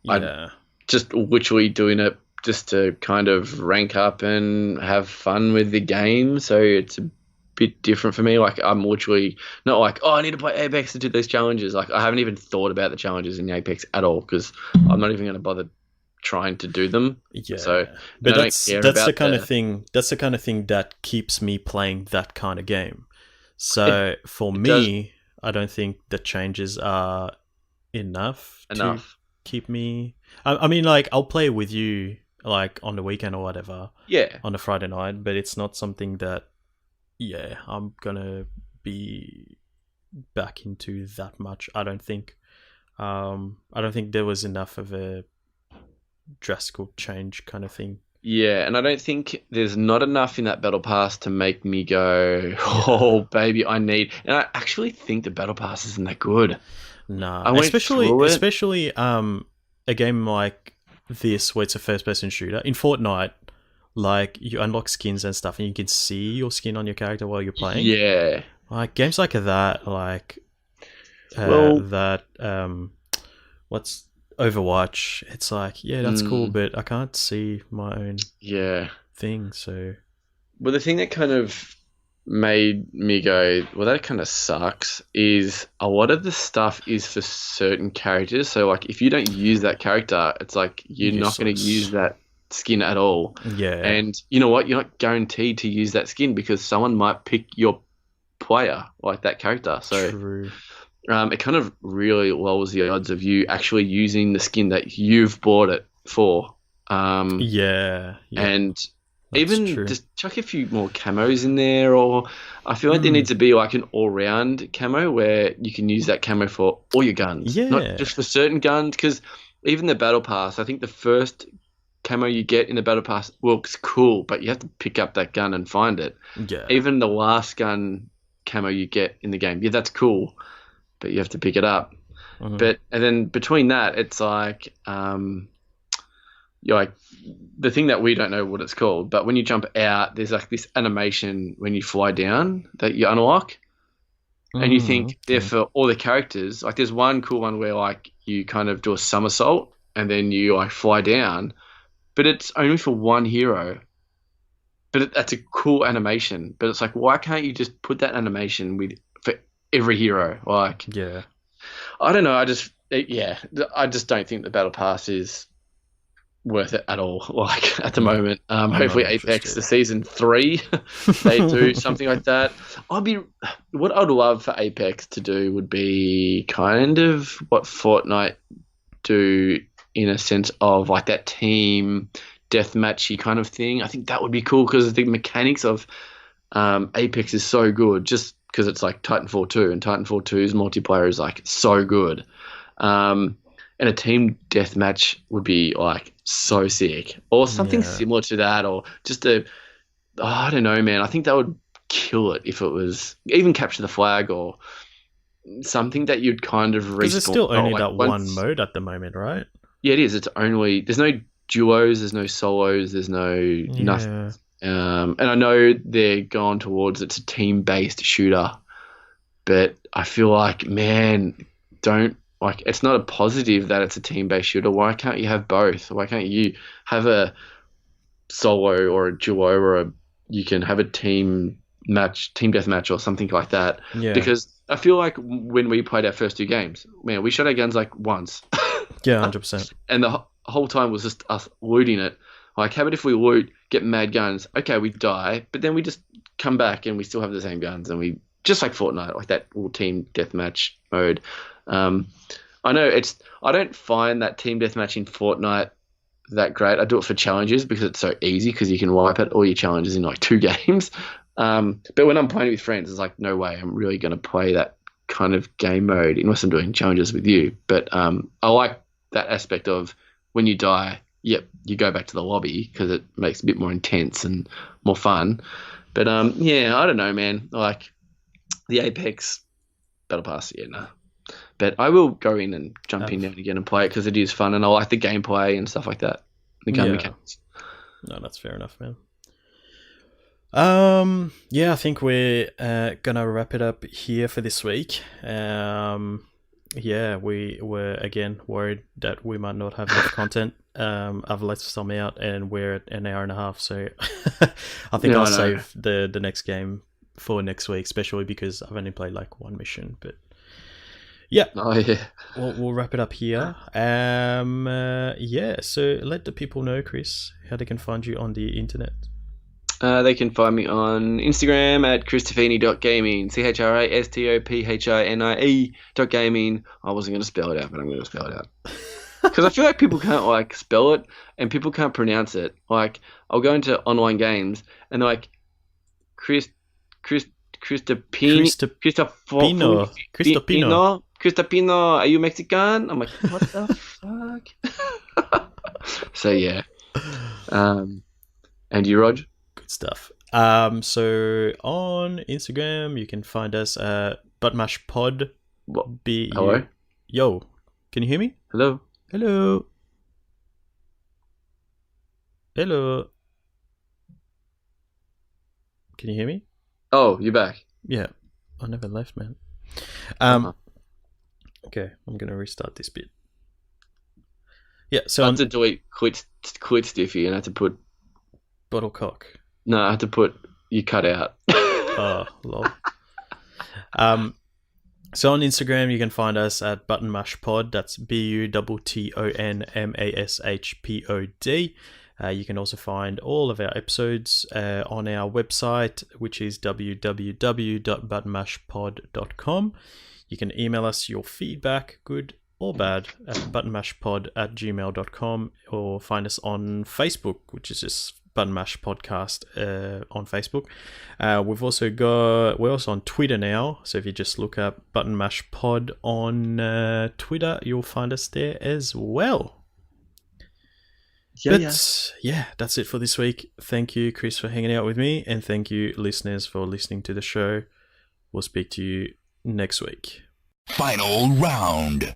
I'm just literally doing it just to kind of rank up and have fun with the game. So it's a bit different for me. Like, I'm literally not like, I need to play Apex to do those challenges. Like, I haven't even thought about the challenges in Apex at all because I'm not even going to bother trying to do them. Yeah. So, but that's the kind of thing. That's the kind of thing that keeps me playing that kind of game. So for me, I don't think the changes are enough to keep me. I mean, like, I'll play with you like on the weekend or whatever. Yeah. On a Friday night, but it's not something that, I'm gonna be back into that much. I don't think. I don't think there was enough of a drastic change kind of thing. Yeah, and I don't think there's not enough in that battle pass to make me go, oh, baby, I need... And I actually think the battle pass isn't that good. Nah, especially a game like this where it's a first-person shooter. In Fortnite, like, you unlock skins and stuff, and you can see your skin on your character while you're playing. Yeah. Like, games like that, like... what's... Overwatch, it's like, that's cool, but I can't see my own thing, so... Well, the thing that kind of made me go, well, that kind of sucks, is a lot of the stuff is for certain characters, so, like, if you don't use that character, it's like, you're not going to use that skin at all. Yeah. And you know what? You're not guaranteed to use that skin because someone might pick your player, like that character. So True. it kind of really lowers the odds of you actually using the skin that you've bought it for. Yeah. And That's even true. just chuck a few more camos in there, or I feel like there needs to be like an all-round camo where you can use that camo for all your guns, Yeah. not just for certain guns. Because even the battle pass, I think the first camo you get in the battle pass looks cool, but you have to pick up that gun and find it. Yeah. Even the last gun camo you get in the game, yeah, that's cool, but you have to pick it up. Mhm. And then between that, it's like you're like the thing that we don't know what it's called, but when you jump out, there's like this animation when you fly down that you unlock, and you think they're for all the characters. Like there's one cool one where like you kind of do a somersault and then you like fly down, but it's only for one hero. But that's a cool animation. But it's like, why can't you just put that animation for every hero? Like, Yeah. I don't know. I just don't think the battle pass is worth it at all. Like at the moment, hopefully not Apex interested. the season 3, they do something like that. What I'd love for Apex to do would be kind of what Fortnite do in a sense of like that team deathmatchy kind of thing. I think that would be cool because the mechanics of Apex is so good just because it's like Titanfall 2, and Titanfall 2's multiplayer is like so good. And a team deathmatch would be like so sick, or something similar to that, or just I don't know, man. I think that would kill it if it was even capture the flag or something that you'd kind of respawn. Because there's still only like that one mode at the moment, right? Yeah, it is. It's only there's no duos, there's no solos, there's no nothing. And I know they're going towards it's a team-based shooter, but I feel like, man, it's not a positive that it's a team-based shooter. Why can't you have both? Why can't you have a solo or a duo, or you can have a team deathmatch or something like that? Yeah. Because I feel like when we played our first 2 games, man, we shot our guns like once. Yeah, 100%. And the whole time was just us looting it. Like, how about if we loot, get mad guns? Okay, we die, but then we just come back and we still have the same guns, and we just like Fortnite, like that all team deathmatch mode. I know I don't find that team deathmatch in Fortnite that great. I do it for challenges because it's so easy because you can wipe out all your challenges in like 2 games. But when I'm playing with friends, it's like, no way, I'm really going to play that kind of game mode unless I'm doing challenges with you. But I like that aspect of when you die, yep, you go back to the lobby because it makes it a bit more intense and more fun. But yeah, I don't know, man. Like the Apex Battle Pass, yeah, no. But I will go in and jump in now and again and play it because it is fun, and I like the gameplay and stuff like that. The gun mechanics. No, that's fair enough, man. Yeah, I think we're gonna wrap it up here for this week. Yeah, we were again worried that we might not have enough content. I've left some out, and we're at an hour and a half, so I think I'll save the next game for next week, especially because I've only played like 1 mission. But yeah, we'll wrap it up here. Yeah, so let the people know, Chris, how they can find you on the internet. They can find me on Instagram at christophini.gaming, Christophinie.gaming. I wasn't going to spell it out, but I'm going to spell it out. Because I feel like people can't like spell it and people can't pronounce it. Like I'll go into online games and they're like Cristopino, are you Mexican? I'm like, what the fuck? So yeah. And you, Rog? Good stuff. So on Instagram you can find us at buttmashpod. Hello? Yo, can you hear me? Hello? Hello. Can you hear me? Oh, you're back. Yeah, I never left, man. Okay, I'm gonna restart this bit. Yeah, so I had to delete quit Stiffy, and I had to put Bottlecock. No, I had to put you cut out. Oh, lol. So on Instagram you can find us at buttonmashpod. That's BUTTONMASHPOD. You can also find all of our episodes on our website, which is www.buttonmashpod.com. You can email us your feedback, good or bad, at buttonmashpod@gmail.com, or find us on Facebook, which is just Button Mash Podcast on Facebook. We're also on Twitter now, so if you just look up Button Mash Pod on Twitter, you'll find us there as well. That's it for this week. Thank you, Chris, for hanging out with me, and thank you, listeners, for listening to the show. We'll speak to you next week. Final round.